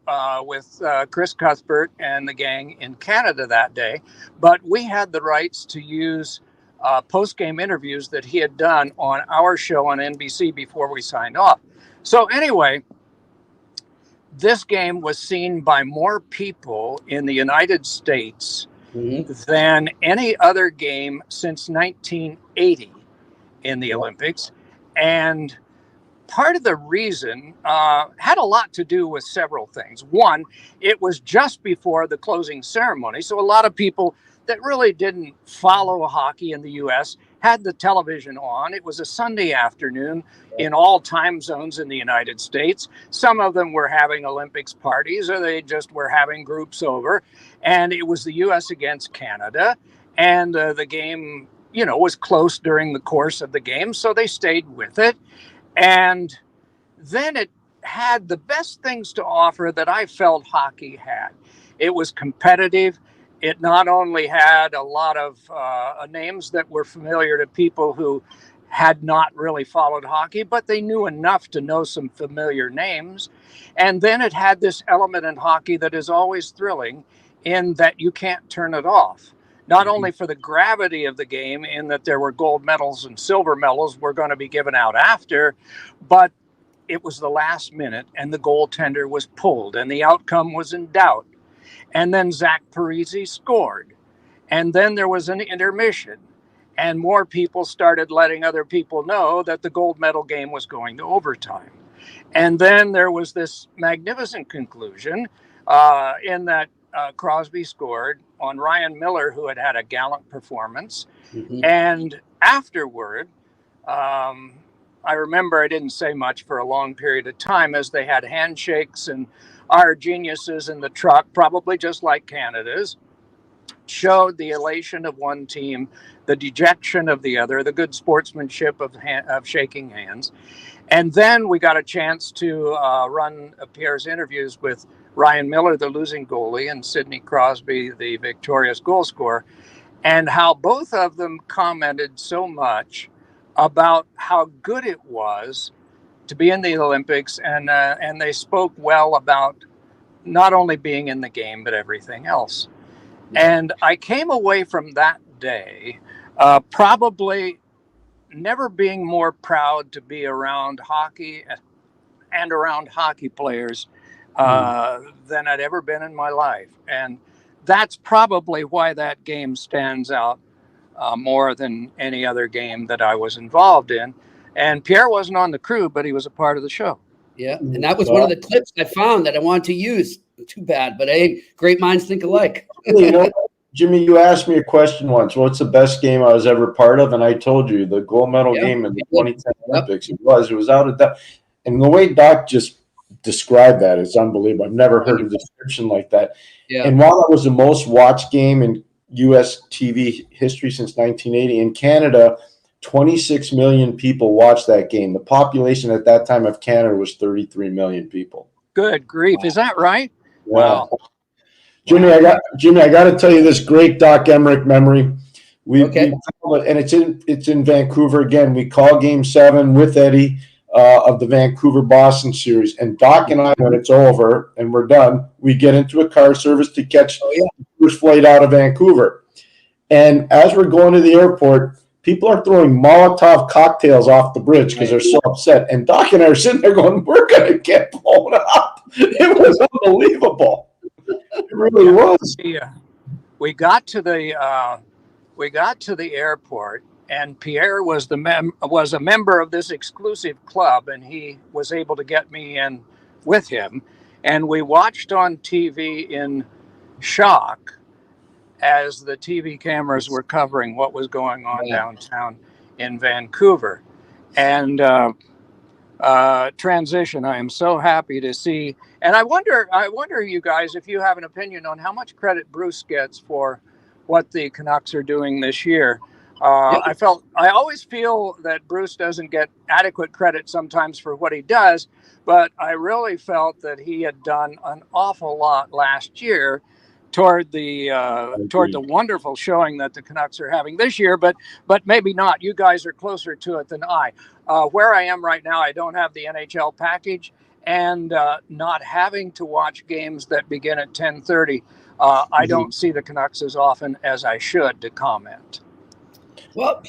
with Chris Cuthbert and the gang in Canada that day, but we had the rights to use post-game interviews that he had done on our show on NBC before we signed off. So anyway, this game was seen by more people in the United States than any other game since 1980 in the Olympics. And part of the reason had a lot to do with several things. One, it was just before the closing ceremony. So a lot of people that really didn't follow hockey in the U.S. had the television on. It was a Sunday afternoon in all time zones in the United States. Some of them were having Olympics parties, or they just were having groups over. And it was the U.S. against Canada. And the game, you know, was close during the course of the game, so they stayed with it. And then it had the best things to offer that I felt hockey had. It was competitive. It not only had a lot of names that were familiar to people who had not really followed hockey, but they knew enough to know some familiar names. And then it had this element in hockey that is always thrilling, in that you can't turn it off. Not only for the gravity of the game, in that there were gold medals and silver medals were going to be given out after, but it was the last minute and the goaltender was pulled and the outcome was in doubt. And then Zach Parise scored. And then there was an intermission. And more people started letting other people know that the gold medal game was going to overtime. And then there was this magnificent conclusion in that Crosby scored on Ryan Miller, who had had a gallant performance. And afterward, I remember I didn't say much for a long period of time as they had handshakes, and our geniuses in the truck, probably just like Canada's, showed the elation of one team, the dejection of the other, the good sportsmanship of shaking hands. And then we got a chance to run Pierre's interviews with Ryan Miller, the losing goalie, and Sidney Crosby, the victorious goal scorer, and how both of them commented so much about how good it was to be in the Olympics, and they spoke well about not only being in the game, but everything else. And I came away from that day probably never being more proud to be around hockey and around hockey players than I'd ever been in my life. And that's probably why that game stands out more than any other game that I was involved in. And Pierre wasn't on the crew, but he was a part of the show. Yeah, and that was one of the clips I found that I wanted to use. Too bad, but hey, great minds think alike. Jimmy, you asked me a question once. What's the best game I was ever part of? And I told you the gold medal game in the 2010 Olympics. It was out at that. And the way Doc just described that is unbelievable. I've never heard a description like that. Yeah. And while it was the most watched game in U.S. TV history since 1980, in Canada, 26 million people watched that game. The population at that time of Canada was 33 million people. Good grief. Is that right? Wow. Jimmy, I got to tell you this great Doc Emrick memory. And it's in Vancouver again. We call Game 7 with Eddie of the Vancouver-Boston series. And Doc and I, when it's over and we're done, we get into a car service to catch the first flight out of Vancouver. And as we're going to the airport, people are throwing Molotov cocktails off the bridge because they're so upset. And Doc and I are sitting there going, we're going to get blown up. It was unbelievable. It really was. We got to the airport, and Pierre was a member of this exclusive club, and he was able to get me in with him. And we watched on TV in shock as the TV cameras were covering what was going on downtown in Vancouver. And transition, I am so happy to see. And I wonder, you guys, if you have an opinion on how much credit Bruce gets for what the Canucks are doing this year. I always feel that Bruce doesn't get adequate credit sometimes for what he does, but I really felt that he had done an awful lot last year toward the wonderful showing that the Canucks are having this year, but maybe not. You guys are closer to it than I. Where I am right now, I don't have the NHL package, and not having to watch games that begin at 10:30, I don't see the Canucks as often as I should to comment. Well,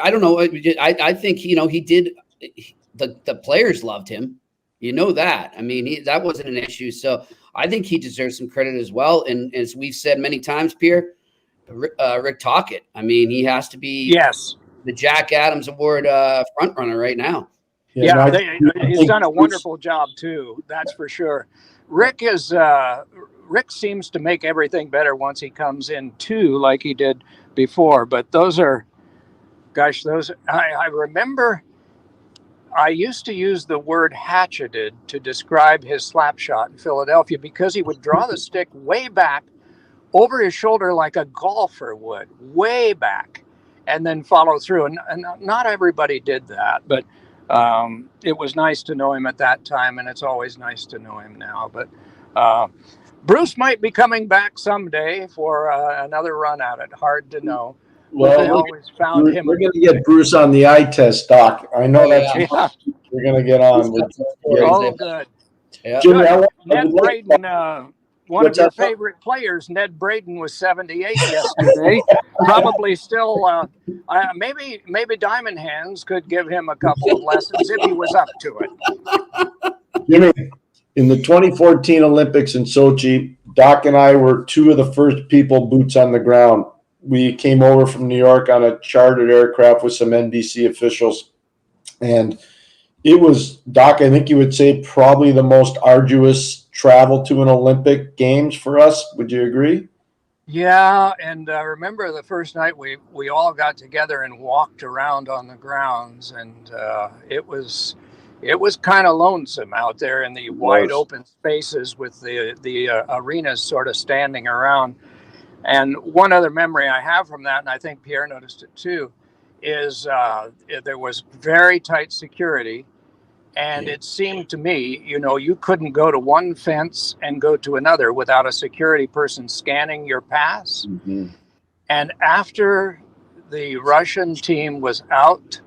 I don't know. I think he did. The players loved him. You know that. I mean, that wasn't an issue. So I think he deserves some credit as well. And as we've said many times, Pierre, Rick Tocchet. I mean, he has to be the Jack Adams Award front runner right now. Yeah, he's done a wonderful job too. That's for sure. Rick seems to make everything better once he comes in too, like he did before. But I remember. I used to use the word hatcheted to describe his slap shot in Philadelphia because he would draw the stick way back over his shoulder like a golfer would, way back, and then follow through. And not everybody did that, but it was nice to know him at that time, and it's always nice to know him now. But Bruce might be coming back someday for another run at it. Hard to know. Well, we're going to get Bruce on the eye test, Doc. I know we're going to get on. Good. Yeah. Jimmy, Ned Braden, one of your favorite players, Ned Braden, was 78 yesterday. Probably still, maybe Diamond Hands could give him a couple of lessons if he was up to it. Jimmy, in the 2014 Olympics in Sochi, Doc and I were two of the first people boots on the ground. We came over from New York on a chartered aircraft with some NBC officials. And it was, Doc, I think you would say probably the most arduous travel to an Olympic Games for us. Would you agree? Yeah, and remember the first night we all got together and walked around on the grounds, and it was kind of lonesome out there in the wide open spaces with the arenas sort of standing around. And one other memory I have from that, and I think Pierre noticed it too, is there was very tight security. And it seemed to me, you couldn't go to one fence and go to another without a security person scanning your pass. Mm-hmm. And after the Russian team was out,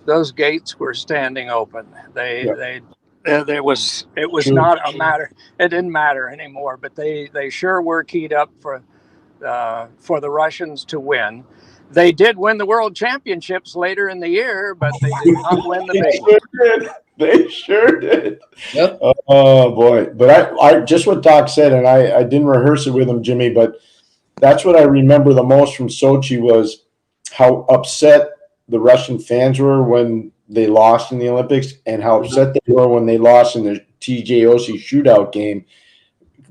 those gates were standing open. It was not a matter. It didn't matter anymore. But they sure were keyed up for the Russians to win. They did win the World Championships later in the year, but they did not win the big one. They sure did. Yep. Oh boy! But I just what Doc said, and I didn't rehearse it with him, Jimmy. But that's what I remember the most from Sochi was how upset the Russian fans were when they lost in the Olympics, and how upset they were when they lost in the TJOC shootout game.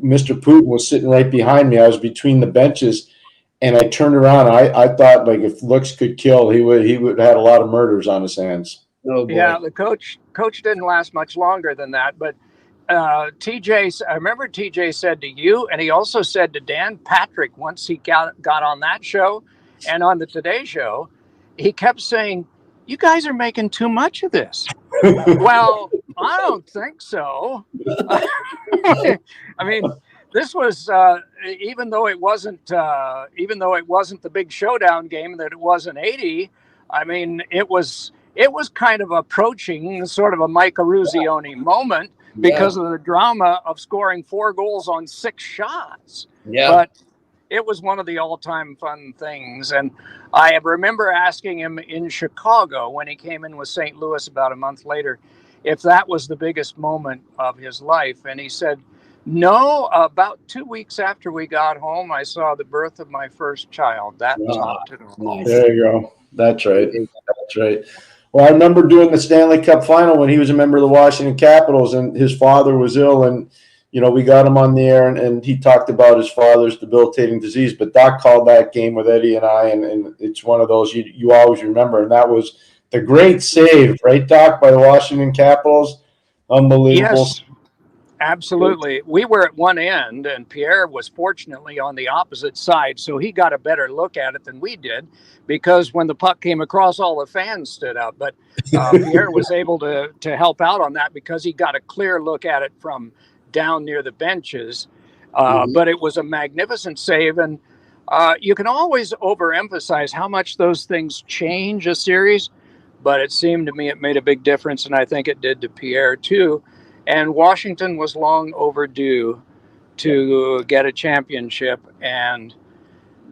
Mr. Putin was sitting right behind me. I was between the benches. And I turned around. I thought, like, if looks could kill, he would have had a lot of murders on his hands. Oh, boy. Yeah, the coach didn't last much longer than that. But TJ, I remember TJ said to you, and he also said to Dan Patrick once he got on that show and on the Today Show, he kept saying, "You guys are making too much of this." Well, I don't think so. I mean. This was even though it wasn't the big showdown game that it was in '80. I mean, it was kind of approaching sort of a Mike Eruzione moment because of the drama of scoring 4 goals on 6 shots. Yeah. But it was one of the all-time fun things. And I remember asking him in Chicago when he came in with St. Louis about a month later if that was the biggest moment of his life, and he said, "No, about 2 weeks after we got home, I saw the birth of my first child. That topped it all." There you go. That's right. That's right. Well, I remember doing the Stanley Cup final when he was a member of the Washington Capitals, and his father was ill, and we got him on the air, and he talked about his father's debilitating disease. But Doc called that game with Eddie and I, and it's one of those you always remember, and that was the great save, right, Doc, by the Washington Capitals. Unbelievable. Yes. Absolutely. We were at one end, and Pierre was fortunately on the opposite side, so he got a better look at it than we did, because when the puck came across, all the fans stood up. But Pierre was able to help out on that because he got a clear look at it from down near the benches. But it was a magnificent save, and you can always overemphasize how much those things change a series, but it seemed to me it made a big difference, and I think it did to Pierre too. And Washington was long overdue to get a championship. And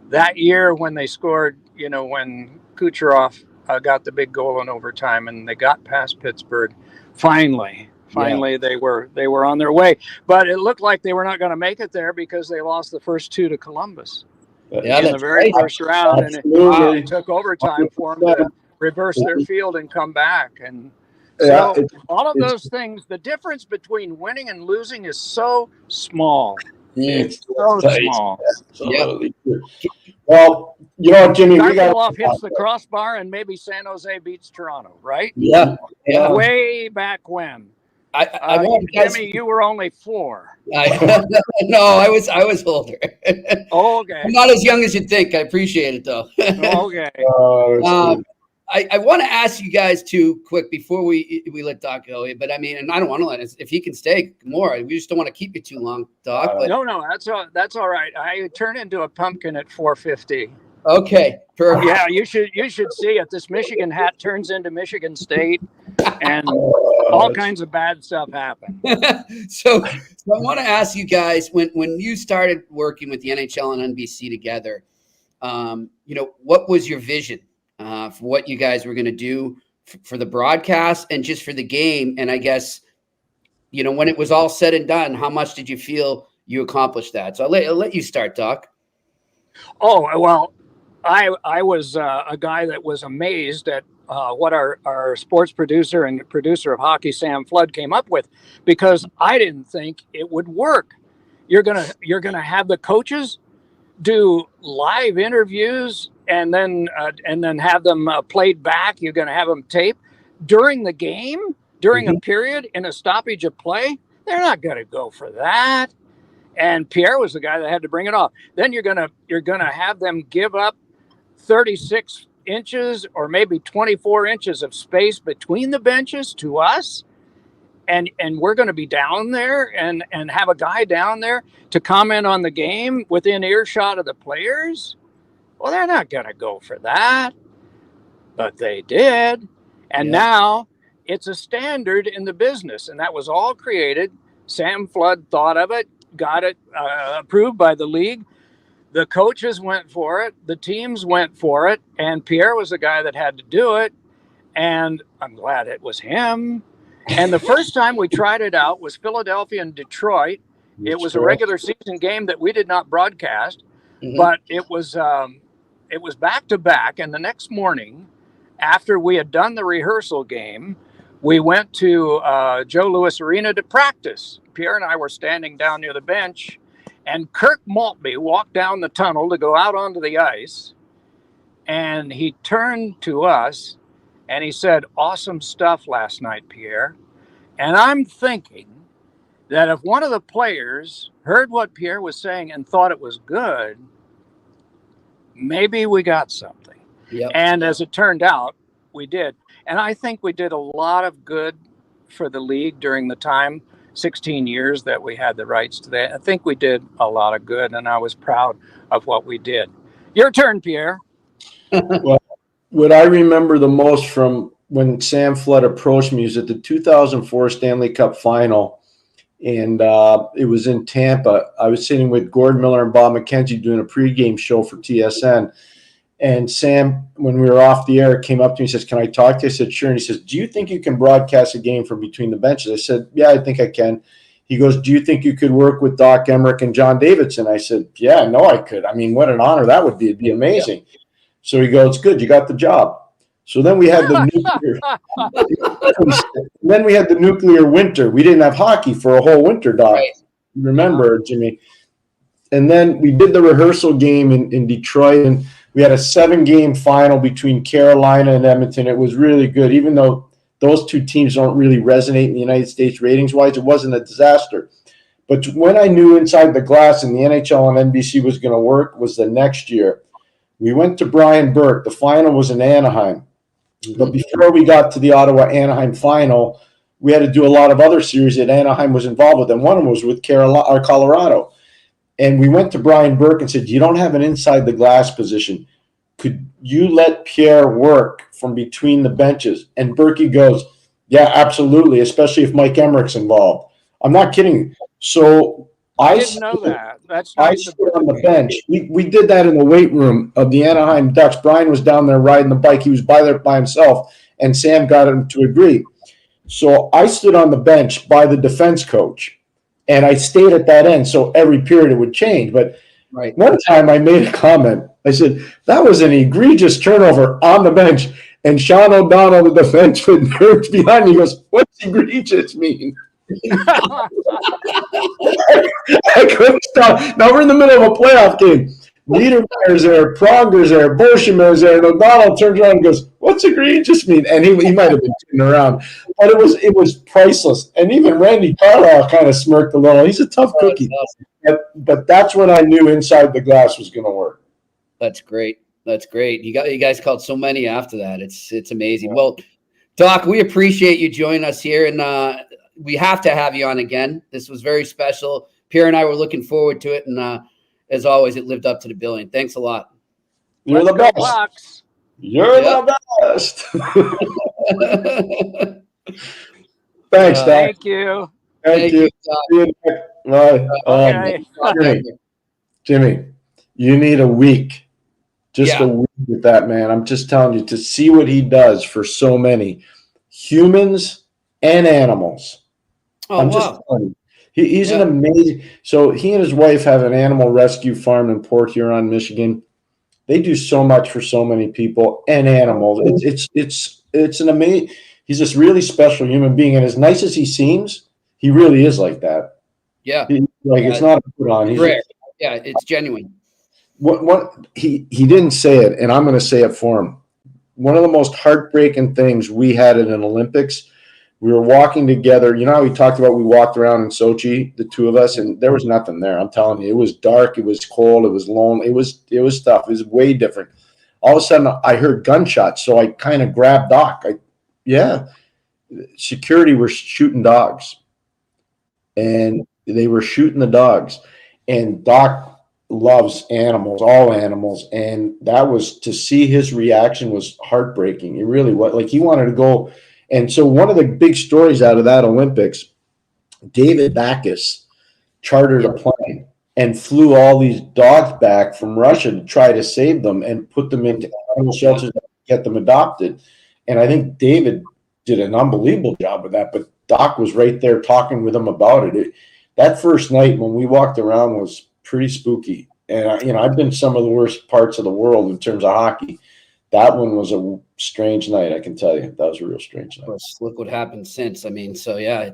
that year when they scored, when Kucherov got the big goal in overtime and they got past Pittsburgh, finally they were on their way. But it looked like they were not going to make it there because they lost the first 2 to Columbus in the very first round. Absolutely. And it took overtime for them to reverse their field and come back. And so all of those things, the difference between winning and losing is so small. It's so small. Absolutely. Well, Jimmy, Garfield hits the crossbar and maybe San Jose beats Toronto, right? Yeah. Way back when. Jimmy, you were only 4. No, I was older. Oh, okay. I'm not as young as you'd think. I appreciate it, though. Okay. I want to ask you guys too quick before we let Doc go. But I mean, and I don't want to let us, if he can stay more. We just don't want to keep you too long, Doc. But no, that's all right. I turn into a pumpkin at 4:50. Okay, perfect. Yeah, you should see it. This Michigan hat turns into Michigan State, and all kinds of bad stuff happen. So I want to ask you guys, when you started working with the NHL and NBC together, what was your vision for what you guys were going to do for the broadcast and just for the game? And I guess, when it was all said and done, how much did you feel you accomplished that? So I'll let you start, Doc. Oh, well, I was a guy that was amazed at what our sports producer and producer of hockey, Sam Flood, came up with, because I didn't think it would work. You're gonna have the coaches do live interviews and then have them played back. You're going to have them taped during the game, during a period in a stoppage of play. They're not going to go for that. And Pierre was the guy that had to bring it off. Then you're gonna have them give up 36 inches or maybe 24 inches of space between the benches to us, and we're going to be down there and have a guy down there to comment on the game within earshot of the players. Well, they're not going to go for that, but they did, and now it's a standard in the business, and that was all created. Sam Flood thought of it, got it approved by the league. The coaches went for it. The teams went for it. And Pierre was the guy that had to do it. And I'm glad it was him. And the first time we tried it out was Philadelphia and Detroit. It was a regular season game that we did not broadcast, but it was back to back. And the next morning, after we had done the rehearsal game, we went to Joe Louis Arena to practice. Pierre and I were standing down near the bench, and Kirk Maltby walked down the tunnel to go out onto the ice, and he turned to us, and he said, "Awesome stuff last night, Pierre." And I'm thinking that if one of the players heard what Pierre was saying and thought it was good, maybe we got something. And as it turned out, we did. And I think we did a lot of good for the league during the time, 16 years that we had the rights to that. I think we did a lot of good, and I was proud of what we did. Your turn, Pierre. Well, what I remember the most from when Sam Flood approached me was at the 2004 Stanley Cup Final, and it was in Tampa. I was sitting with Gord Miller and Bob McKenzie doing a pregame show for TSN. And Sam, when we were off the air, came up to me and says, "Can I talk to you?" I said, "Sure." And he says, "Do you think you can broadcast a game from between the benches?" I said, "Yeah, I think I can." He goes, "Do you think you could work with Doc Emrick and John Davidson?" I said, "Yeah, I know I could. I mean, what an honor that would be. It'd be amazing." So he goes, "Good, you got the job." So then we had the nuclear winter. We didn't have hockey for a whole winter, Doc. You remember, Jimmy? And then we did the rehearsal game in Detroit, and we had a 7-game final between Carolina and Edmonton. It was really good. Even though those two teams don't really resonate in the United States ratings-wise, it wasn't a disaster. But when I knew inside the glass and the NHL and NBC was going to work was the next year. We went to Brian Burke. The final was in Anaheim. But before we got to the Ottawa-Anaheim final, we had to do a lot of other series that Anaheim was involved with, and one of them was with Colorado. And we went to Brian Burke and said, "You don't have an inside the glass position. Could you let Pierre work from between the benches?" And Berkey goes, "Yeah, absolutely, especially if Mike Emrick's involved." I'm not kidding. So I didn't know that. That's I nice. stood on the bench. We did that in the weight room of the Anaheim Ducks. Brian was down there riding the bike. He was there by himself, and Sam got him to agree. So I stood on the bench by the defense coach, and I stayed at that end, so every period it would change. But one time I made a comment. I said, "That was an egregious turnover on the bench." And Sean O'Donnell, the defenseman, nerves behind me, goes, "What's egregious mean?" I couldn't stop. Now we're in the middle of a playoff game. Niedermayer's there, Pronger's there, Bolshemer's there, and O'Donnell turns around and goes, "What's egregious mean?" And he might have been turning around, but it was priceless. And even Randy Carlisle kind of smirked a little. He's a tough cookie, but that's when I knew inside the glass was going to work. That's great. That's great. You guys called so many after that. It's amazing. Well, Doc, we appreciate you joining us here, and we have to have you on again. This was very special. Pierre and I were looking forward to it, and as always, it lived up to the billing. Thanks a lot. You're the best. Bucks. You're the best. Thanks, Doc. Thank you. Thank you. Bye. Okay. Jimmy, you need a week. Just a week with that man. I'm just telling you, to see what he does for so many humans and animals. I'm just telling you. He's an amazing. So he and his wife have an animal rescue farm in Port Huron, Michigan. They do so much for so many people and animals. It's an amazing. He's this really special human being, and as nice as he seems, he really is like that. Yeah, it's not a put on. He's rare. Yeah, it's genuine. what he didn't say it, and I'm going to say it for him. One of the most heartbreaking things we had at an Olympics, we were walking together. You know how we talked about we walked around in Sochi, the two of us, and there was nothing there. I'm telling you, it was dark, it was cold, it was lonely, it was tough. It was way different. All of a sudden, I heard gunshots, so I kind of grabbed Doc. Security were shooting dogs, and they were shooting the dogs. And Doc loves animals, all animals, and that was, to see his reaction was heartbreaking. It really was. Like, he wanted to go. And so one of the big stories out of that Olympics, David Backus chartered a plane and flew all these dogs back from Russia to try to save them and put them into animal shelters to get them adopted. And I think David did an unbelievable job with that, but Doc was right there talking with him about it. That first night when we walked around was pretty spooky. And, I've been some of the worst parts of the world in terms of hockey. That one was a strange night, I can tell you. That was a real strange night. Of course, look what happened since. I mean, so yeah,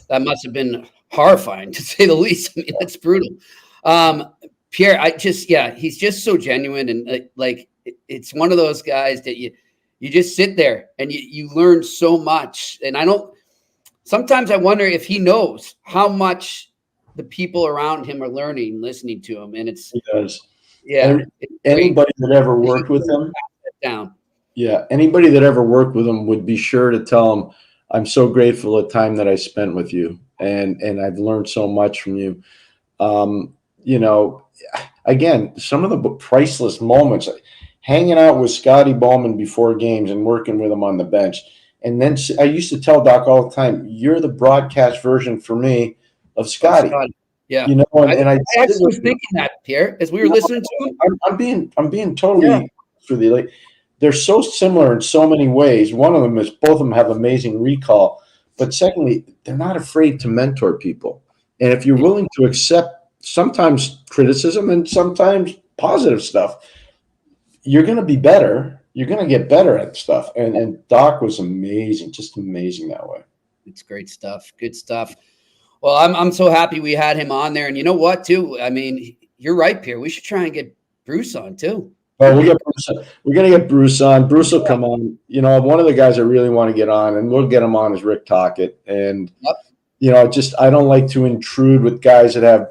that must have been horrifying, to say the least. I mean, that's brutal. Pierre, he's just so genuine, and it's one of those guys that you just sit there and you learn so much. And sometimes I wonder if he knows how much the people around him are learning, listening to him. And he does. Yeah. Anybody that ever worked with him, anybody that ever worked with him would be sure to tell him, I'm so grateful the time that I spent with you. And I've learned so much from you. Again, some of the priceless moments, hanging out with Scotty Bowman before games and working with him on the bench. And then I used to tell Doc all the time, you're the broadcast version for me of Scotty. Yeah. I actually was thinking that, Pierre, as we were listening to him. I'm being totally with you. Like, they're so similar in so many ways. One of them is both of them have amazing recall. But secondly, they're not afraid to mentor people. And if you're willing to accept sometimes criticism and sometimes positive stuff, you're going to be better. You're going to get better at stuff. And Doc was amazing, just amazing that way. It's great stuff. Good stuff. Well, I'm so happy we had him on there. And you know what, too? I mean, you're right, Pierre. We should try and get Bruce on, too. Oh, we're going to get Bruce on. Bruce will come on. One of the guys I really want to get on, and we'll get him on, is Rick Tocchet. And, I don't like to intrude with guys that have,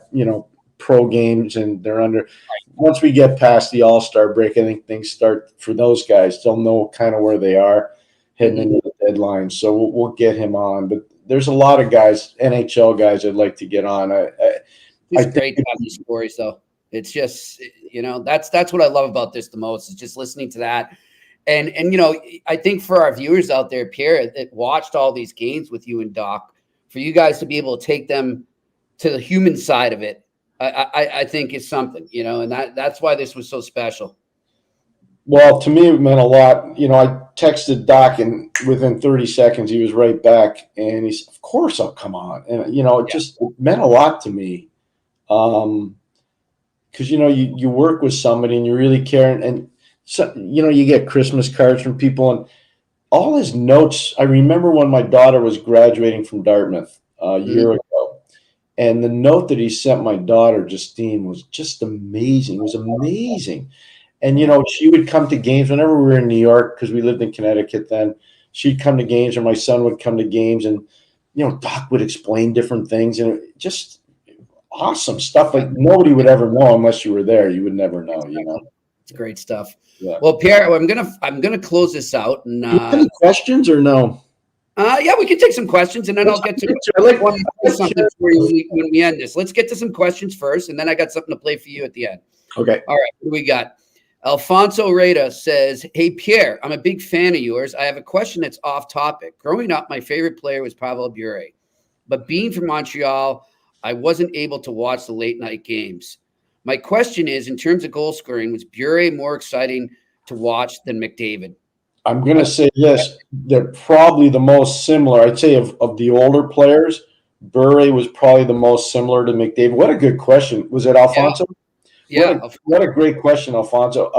pro games and they're under. Once we get past the All-Star break, I think things start for those guys. They'll know kind of where they are heading into the deadline. So we'll get him on. But there's a lot of guys, NHL guys, I'd like to get on. It's great to have these stories, though. It's just, that's what I love about this the most, is just listening to that. And I think for our viewers out there, Pierre, that watched all these games with you and Doc, for you guys to be able to take them to the human side of it, I think is something, and that's why this was so special. Well, to me, it meant a lot. I texted Doc, and within 30 seconds, he was right back. And he said, of course I'll come on. And, it meant a lot to me. Because, you work with somebody and you really care. And so, you get Christmas cards from people. And all his notes, I remember when my daughter was graduating from Dartmouth a year ago. And the note that he sent my daughter, Justine, was just amazing. It was amazing. And, she would come to games whenever we were in New York, because we lived in Connecticut then. She'd come to games, or my son would come to games. And, Doc would explain different things. And just awesome stuff. Like, nobody would ever know unless you were there. You would never know, It's great stuff. Yeah. Well, Pierre, I'm gonna close this out. And any questions or no? We can take some questions, and then I'll get to I like one something for you when we end this. Let's get to some questions first, and then I got something to play for you at the end. Okay. All right. What do we got? Alfonso Reda says, hey, Pierre, I'm a big fan of yours. I have a question that's off topic. Growing up, my favorite player was Pavel Bure. But being from Montreal, I wasn't able to watch the late night games. My question is, in terms of goal scoring, was Bure more exciting to watch than McDavid? I'm going to say this. They're probably the most similar. I'd say of the older players, Bure was probably the most similar to McDavid. What a good question. Was it Alfonso? Yeah. What a great question, Alfonso.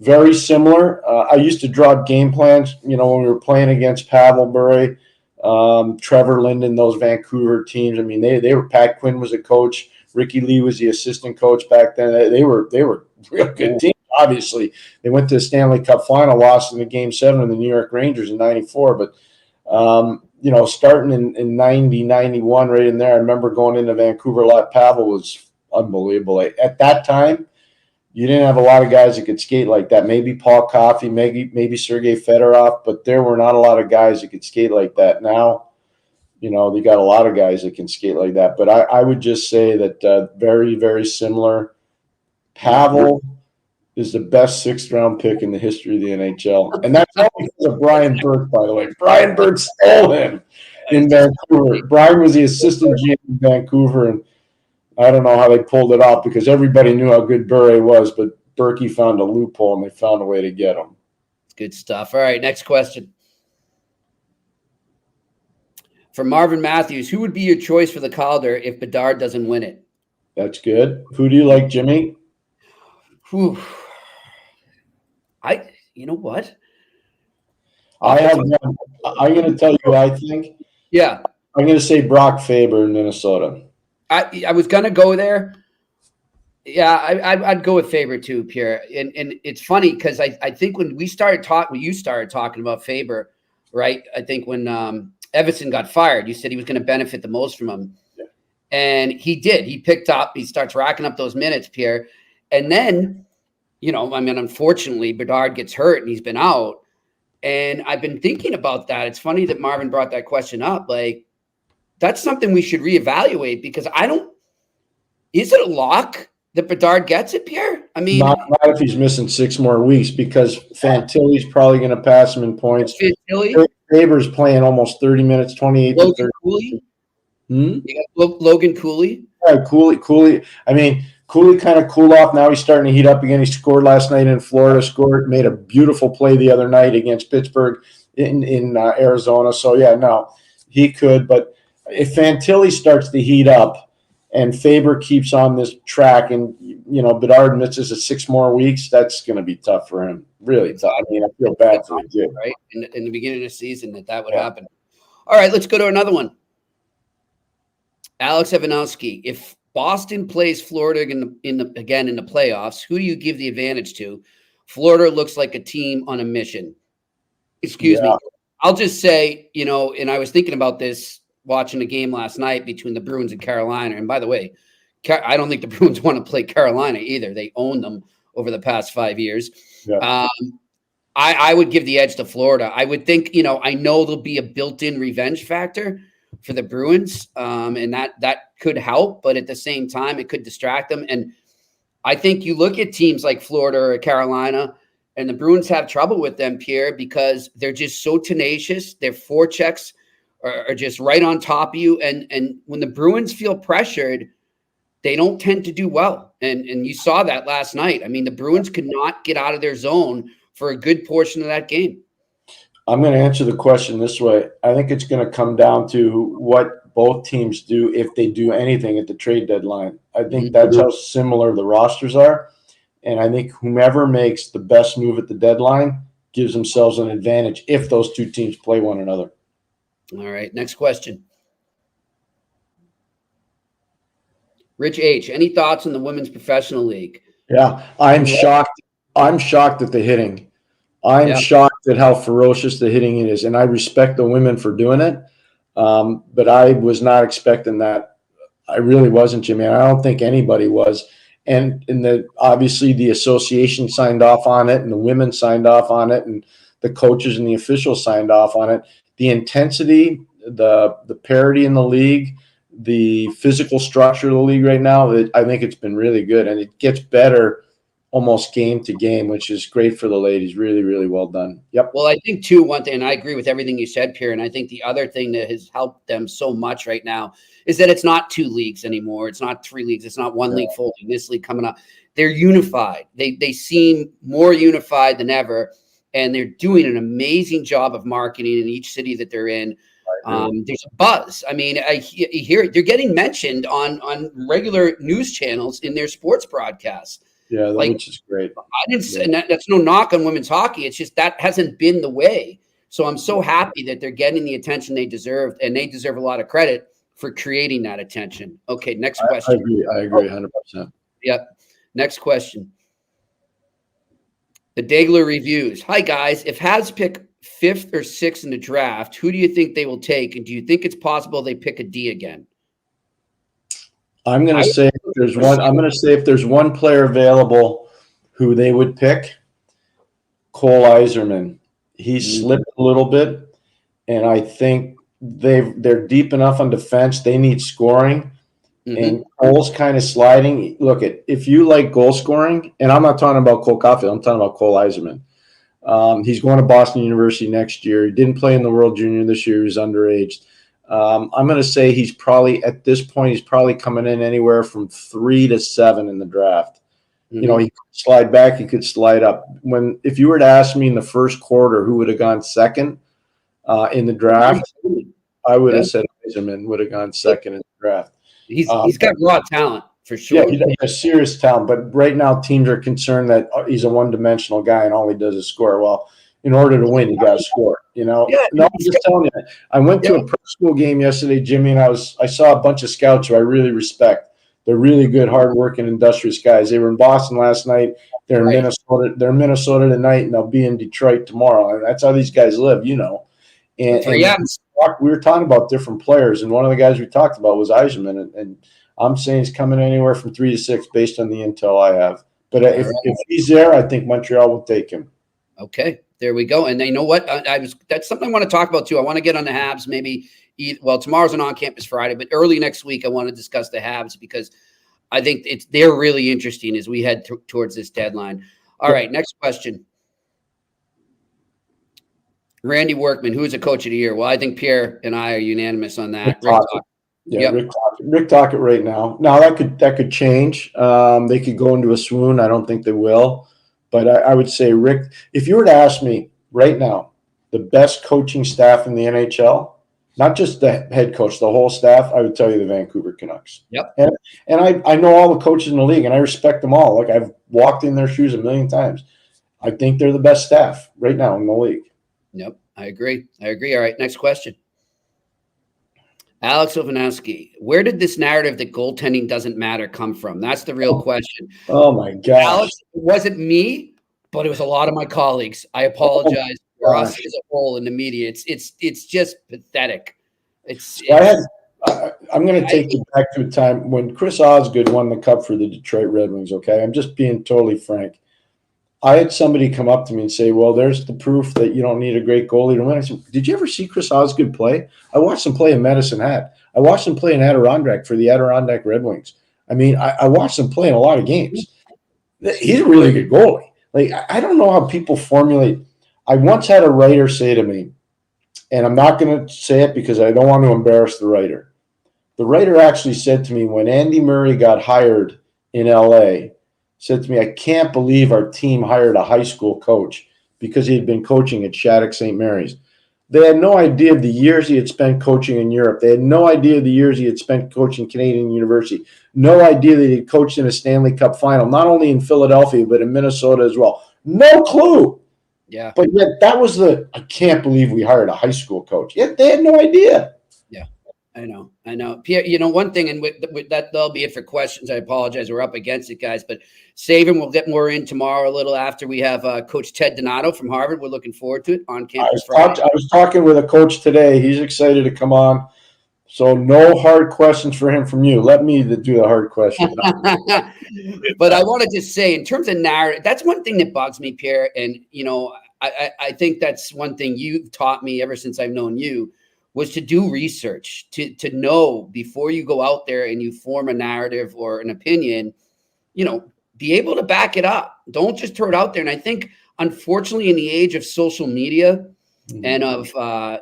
Very similar. I used to draw game plans, when we were playing against Pavel Bure, Trevor Linden, those Vancouver teams. I mean, they were, Pat Quinn was a coach. Ricky Lee was the assistant coach back then. They were real good team. Obviously, they went to the Stanley Cup final, lost in the Game 7 of the New York Rangers in '94. But starting in 90, 91, right in there, I remember going into Vancouver a lot. Pavel was unbelievable. At that time, you didn't have a lot of guys that could skate like that. Maybe Paul Coffey, maybe Sergei Fedorov, but there were not a lot of guys that could skate like that. Now, they got a lot of guys that can skate like that. But I would just say that very, very similar. Pavel is the best sixth-round pick in the history of the NHL. And that's all because of Brian Burke, by the way. Brian Burke stole him in Vancouver. Brian was the assistant GM in Vancouver, and I don't know how they pulled it off because everybody knew how good Bure was, but Berkey found a loophole, and they found a way to get him. Good stuff. All right, next question. For Marvin Matthews, who would be your choice for the Calder if Bedard doesn't win it? That's good. Who do you like, Jimmy? Whew. You know what? I have one. I'm going to tell you who I think. Yeah. I'm going to say Brock Faber in Minnesota. I was going to go there. Yeah, I'd go with Faber too, Pierre. And it's funny because I think when you started talking about Faber, right? I think when Everson got fired, you said he was going to benefit the most from him. Yeah. And he did. He picked up, he starts racking up those minutes, Pierre. And then, unfortunately, Bedard gets hurt and he's been out. And I've been thinking about that. It's funny that Marvin brought that question up. Like, that's something we should reevaluate because is it a lock that Bedard gets it, Pierre? I mean, not if he's missing 6 more weeks because Fantilli's probably going to pass him in points. Fantilli? Faber's playing almost 30 minutes, 28 to 30. Cooley? You got Logan Cooley? Yeah, Cooley. I mean, Cooley kind of cooled off. Now he's starting to heat up again. He scored last night in Florida, made a beautiful play the other night against Pittsburgh in Arizona. So, yeah, no, he could. But if Fantilli starts to heat up and Faber keeps on this track and, Bedard misses 6 more weeks, that's going to be tough for him. Really tough. I mean, I feel bad for him, right? In the beginning of the season that would happen. All right, let's go to another one. Alex Evanowski, if Boston plays Florida again in the playoffs, who do you give the advantage to? Florida looks like a team on a mission. Excuse me. I'll just say, and I was thinking about this watching the game last night between the Bruins and Carolina. And by the way, I don't think the Bruins want to play Carolina either. They own them over the past 5 years. Yeah. I would give the edge to Florida. I would think, I know there'll be a built-in revenge factor for the Bruins, and that could help, but at the same time, it could distract them. And I think you look at teams like Florida or Carolina, and the Bruins have trouble with them, Pierre, because they're just so tenacious. Their forechecks are just right on top of you. And when the Bruins feel pressured, they don't tend to do well. And you saw that last night. I mean, the Bruins could not get out of their zone for a good portion of that game. I'm going to answer the question this way. I think it's going to come down to what both teams do if they do anything at the trade deadline. I think that's how similar the rosters are. And I think whomever makes the best move at the deadline gives themselves an advantage if those two teams play one another. All right, next question. Rich H., any thoughts on the Women's Professional League? Yeah, I'm shocked. I'm shocked at the hitting. I'm shocked at how ferocious the hitting is, and I respect the women for doing it. But I was not expecting that. I really wasn't, Jimmy. I don't think anybody was. And obviously the association signed off on it, and the women signed off on it, and the coaches and the officials signed off on it. The intensity, the parity in the league, the physical structure of the league right now, I think it's been really good, and it gets better almost game to game, which is great for the ladies. Really, really well done. Yep. Well, I think too, one thing, and I agree with everything you said, Pierre, and I think the other thing that has helped them so much right now is that it's not 2 leagues anymore. It's not 3 leagues. It's not 1 league folding, this league coming up. They're unified. They seem more unified than ever, and they're doing an amazing job of marketing in each city that they're in. There's a buzz. I mean, you hear it. They're getting mentioned on regular news channels in their sports broadcasts. Yeah, which is great. And that's no knock on women's hockey. It's just that hasn't been the way. So I'm so happy that they're getting the attention they deserved, and they deserve a lot of credit for creating that attention. Okay, next I question. agree 100%. Yep. Next question. The Dagler Reviews. Hi, guys. If Habs pick 5th or 6th in the draft, who do you think they will take? And do you think it's possible they pick a D again? I'm going to say if there's one player available who they would pick, Cole Yzerman. He slipped a little bit, and I think they're deep enough on defense. They need scoring, and Cole's kind of sliding. Look, if you like goal scoring, and I'm not talking about Cole Caulfield, I'm talking about Cole Yzerman. He's going to Boston University next year. He didn't play in the World Junior this year. He was underage. I'm going to say he's probably, at this point, he's probably coming in anywhere from 3 to 7 in the draft. You know, he could slide back, he could slide up. If you were to ask me in the first quarter who would have gone second in the draft, I would have said Yzerman would have gone second in the draft. He's got raw talent for sure. Yeah, he's a serious talent, but right now teams are concerned that he's a one-dimensional guy and all he does is score. Well, in order to win, you got to score. You know, I'm just telling you. I went to a pro school game yesterday, Jimmy, and I saw a bunch of scouts who I really respect. They're really good, hardworking, industrious guys. They were in Boston last night. They're in Minnesota. They're in Minnesota tonight, and they'll be in Detroit tomorrow. And that's how these guys live, you know. And we were talking about different players, and one of the guys we talked about was Yzerman, and I'm saying he's coming anywhere from 3 to 6 based on the intel I have. But if he's there, I think Montreal will take him. Okay, there we go. And you know what? That's something I want to talk about too. I want to get on the Habs maybe. Tomorrow's an on-campus Friday, but early next week I want to discuss the Habs because I think they're really interesting as we head towards this deadline. All right, next question. Randy Workman, who is a coach of the year? Well, I think Pierre and I are unanimous on that. Rick Tocchet right now. Now that could change. They could go into a swoon. I don't think they will, but I would say Rick. If you were to ask me right now, the best coaching staff in the NHL, not just the head coach, the whole staff, I would tell you the Vancouver Canucks. Yep. And I know all the coaches in the league, and I respect them all. Like I've walked in their shoes a million times. I think they're the best staff right now in the league. Yep, I agree. All right, next question. Alex Ovanowski, where did this narrative that goaltending doesn't matter come from? That's the real question. Oh, my gosh. Alex, it wasn't me, but it was a lot of my colleagues. I apologize for us as a whole in the media. It's just pathetic. I'm going to take you back to a time when Chris Osgood won the Cup for the Detroit Red Wings, okay? I'm just being totally frank. I had somebody come up to me and say, well, there's the proof that you don't need a great goalie to win. I said, did you ever see Chris Osgood play? I watched him play in Medicine Hat. I watched him play in Adirondack for the Adirondack Red Wings. I mean, I watched him play in a lot of games. He's a really good goalie. Like, I don't know how people formulate. I once had a writer say to me, and I'm not going to say it because I don't want to embarrass the writer. The writer actually said to me when Andy Murray got hired in L.A., said to me, I can't believe our team hired a high school coach because he had been coaching at Shattuck St. Mary's. They had no idea of the years he had spent coaching in Europe. They had no idea of the years he had spent coaching Canadian University. No idea that he had coached in a Stanley Cup final, not only in Philadelphia, but in Minnesota as well. No clue. Yeah. But yet that was I can't believe we hired a high school coach. Yet they had no idea. Yeah. I know. Pierre, you know, one thing, and with that, that'll be it for questions. I apologize. We're up against it, guys, but save him. We'll get more in tomorrow a little after we have Coach Ted Donato from Harvard. We're looking forward to it on campus Friday. I was talking with a coach today. He's excited to come on. So no hard questions for him from you. Let me do the hard question. But I want to just say, in terms of narrative, that's one thing that bugs me, Pierre. And, you know, I think that's one thing you've taught me ever since I've known you, was to do research, to know before you go out there and you form a narrative or an opinion, you know, be able to back it up. Don't just throw it out there. And I think, unfortunately, in the age of social media and of,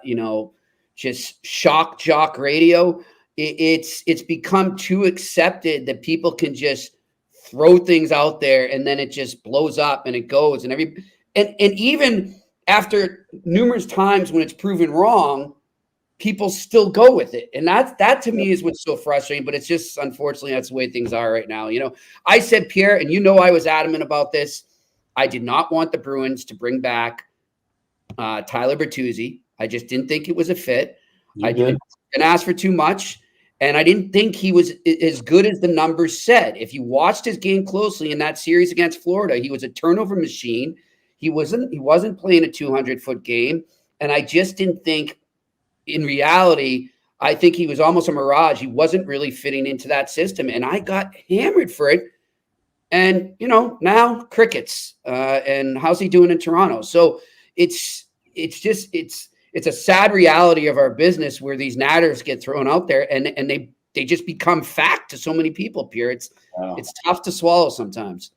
you know, just shock jock radio, it's become too accepted that people can just throw things out there and then it just blows up and it goes and even after numerous times when it's proven wrong, people still go with it. And that to me is what's so frustrating, but it's just, unfortunately, that's the way things are right now. You know, I said, Pierre, and you know, I was adamant about this. I did not want the Bruins to bring back Tyler Bertuzzi. I just didn't think it was a fit. I didn't ask for too much. And I didn't think he was as good as the numbers said. If you watched his game closely in that series against Florida, he was a turnover machine. He wasn't playing a 200-foot game. And I just didn't think, in reality, I think he was almost a mirage. He wasn't really fitting into that system. And I got hammered for it. And, now crickets. And how's he doing in Toronto? So it's a sad reality of our business where these natters get thrown out there and they just become fact to so many people, Pierre. It's tough to swallow sometimes.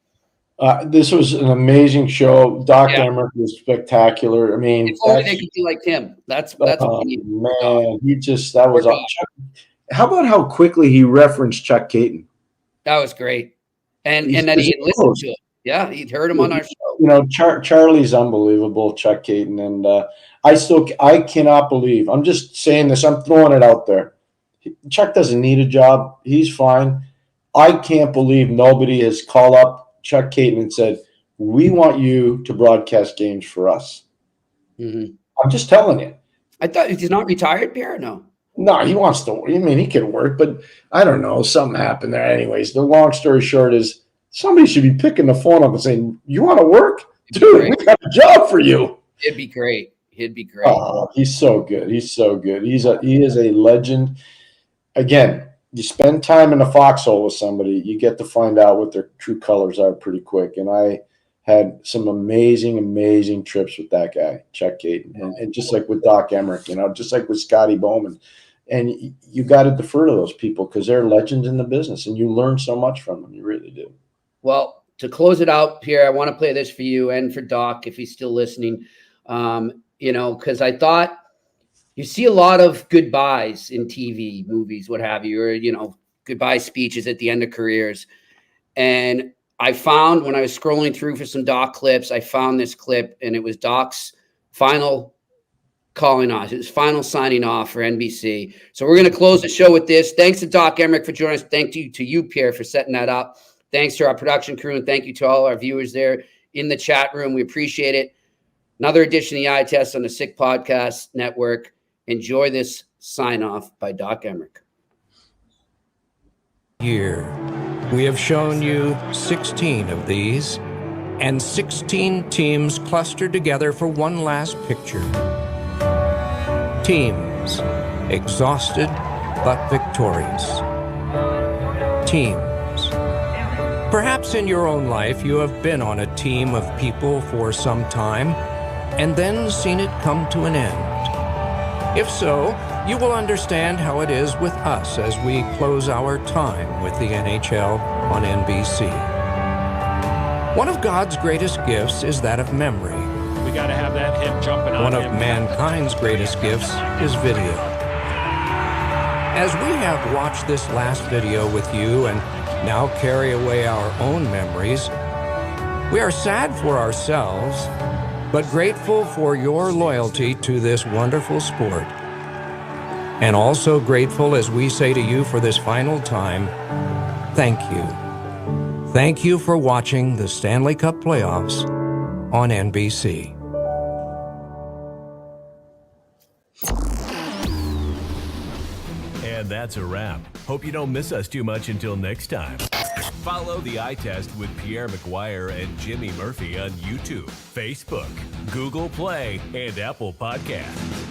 This was an amazing show. Doc Emrick was spectacular. I mean, if only they could be like him. That's what we need. Man, that was awesome. How about how quickly he referenced Chuck Caton? That was great. And that he had listened to it. Yeah, he'd heard him on our show. Charlie's unbelievable, Chuck Caton. And I cannot believe, I'm just saying this, I'm throwing it out there. Chuck doesn't need a job. He's fine. I can't believe nobody has called up Chuck Caton and said, we want you to broadcast games for us. Mm-hmm. I'm just telling you. I thought he's not retired, Pierre? No, he wants to work. I mean, he can work, but I don't know. Something happened there. Anyways, the long story short is somebody should be picking the phone up and saying, you want to work? Dude, we got a job for you. It'd be great. He'd be great. Oh, he's so good. He's so good. He is a legend. Again, you spend time in the foxhole with somebody, you get to find out what their true colors are pretty quick. And I had some amazing, amazing trips with that guy, Chuck Caton, and just like with Doc Emrick, just like with Scotty Bowman. And you got to defer to those people because they're legends in the business, and you learn so much from them. You really do. Well, to close it out, Pierre, I want to play this for you and for Doc if he's still listening. Because I thought you see a lot of goodbyes in TV, movies, what have you, or, goodbye speeches at the end of careers. And I found when I was scrolling through for some Doc clips, I found this clip, and it was Doc's final calling off, his final signing off for NBC. So we're going to close the show with this. Thanks to Doc Emrick for joining us. Thank you to you, Pierre, for setting that up. Thanks to our production crew, and thank you to all our viewers there in the chat room. We appreciate it. Another edition of the Eye Test on the Sick Podcast Network. Enjoy this sign-off by Doc Emrick. We have shown you 16 of these, and 16 teams clustered together for one last picture. Teams exhausted but victorious. Teams. Perhaps in your own life you have been on a team of people for some time and then seen it come to an end. If so, you will understand how it is with us as we close our time with the NHL on NBC. One of God's greatest gifts is that of memory. We got to have that hip jumping on One of him. mankind's greatest gifts is video. As we have watched this last video with you and now carry away our own memories, we are sad for ourselves, but grateful for your loyalty to this wonderful sport. And also grateful as we say to you for this final time, thank you. Thank you for watching the Stanley Cup playoffs on NBC. And that's a wrap. Hope you don't miss us too much until next time. Follow the Eye Test with Pierre McGuire and Jimmy Murphy on YouTube, Facebook, Google Play, and Apple Podcasts.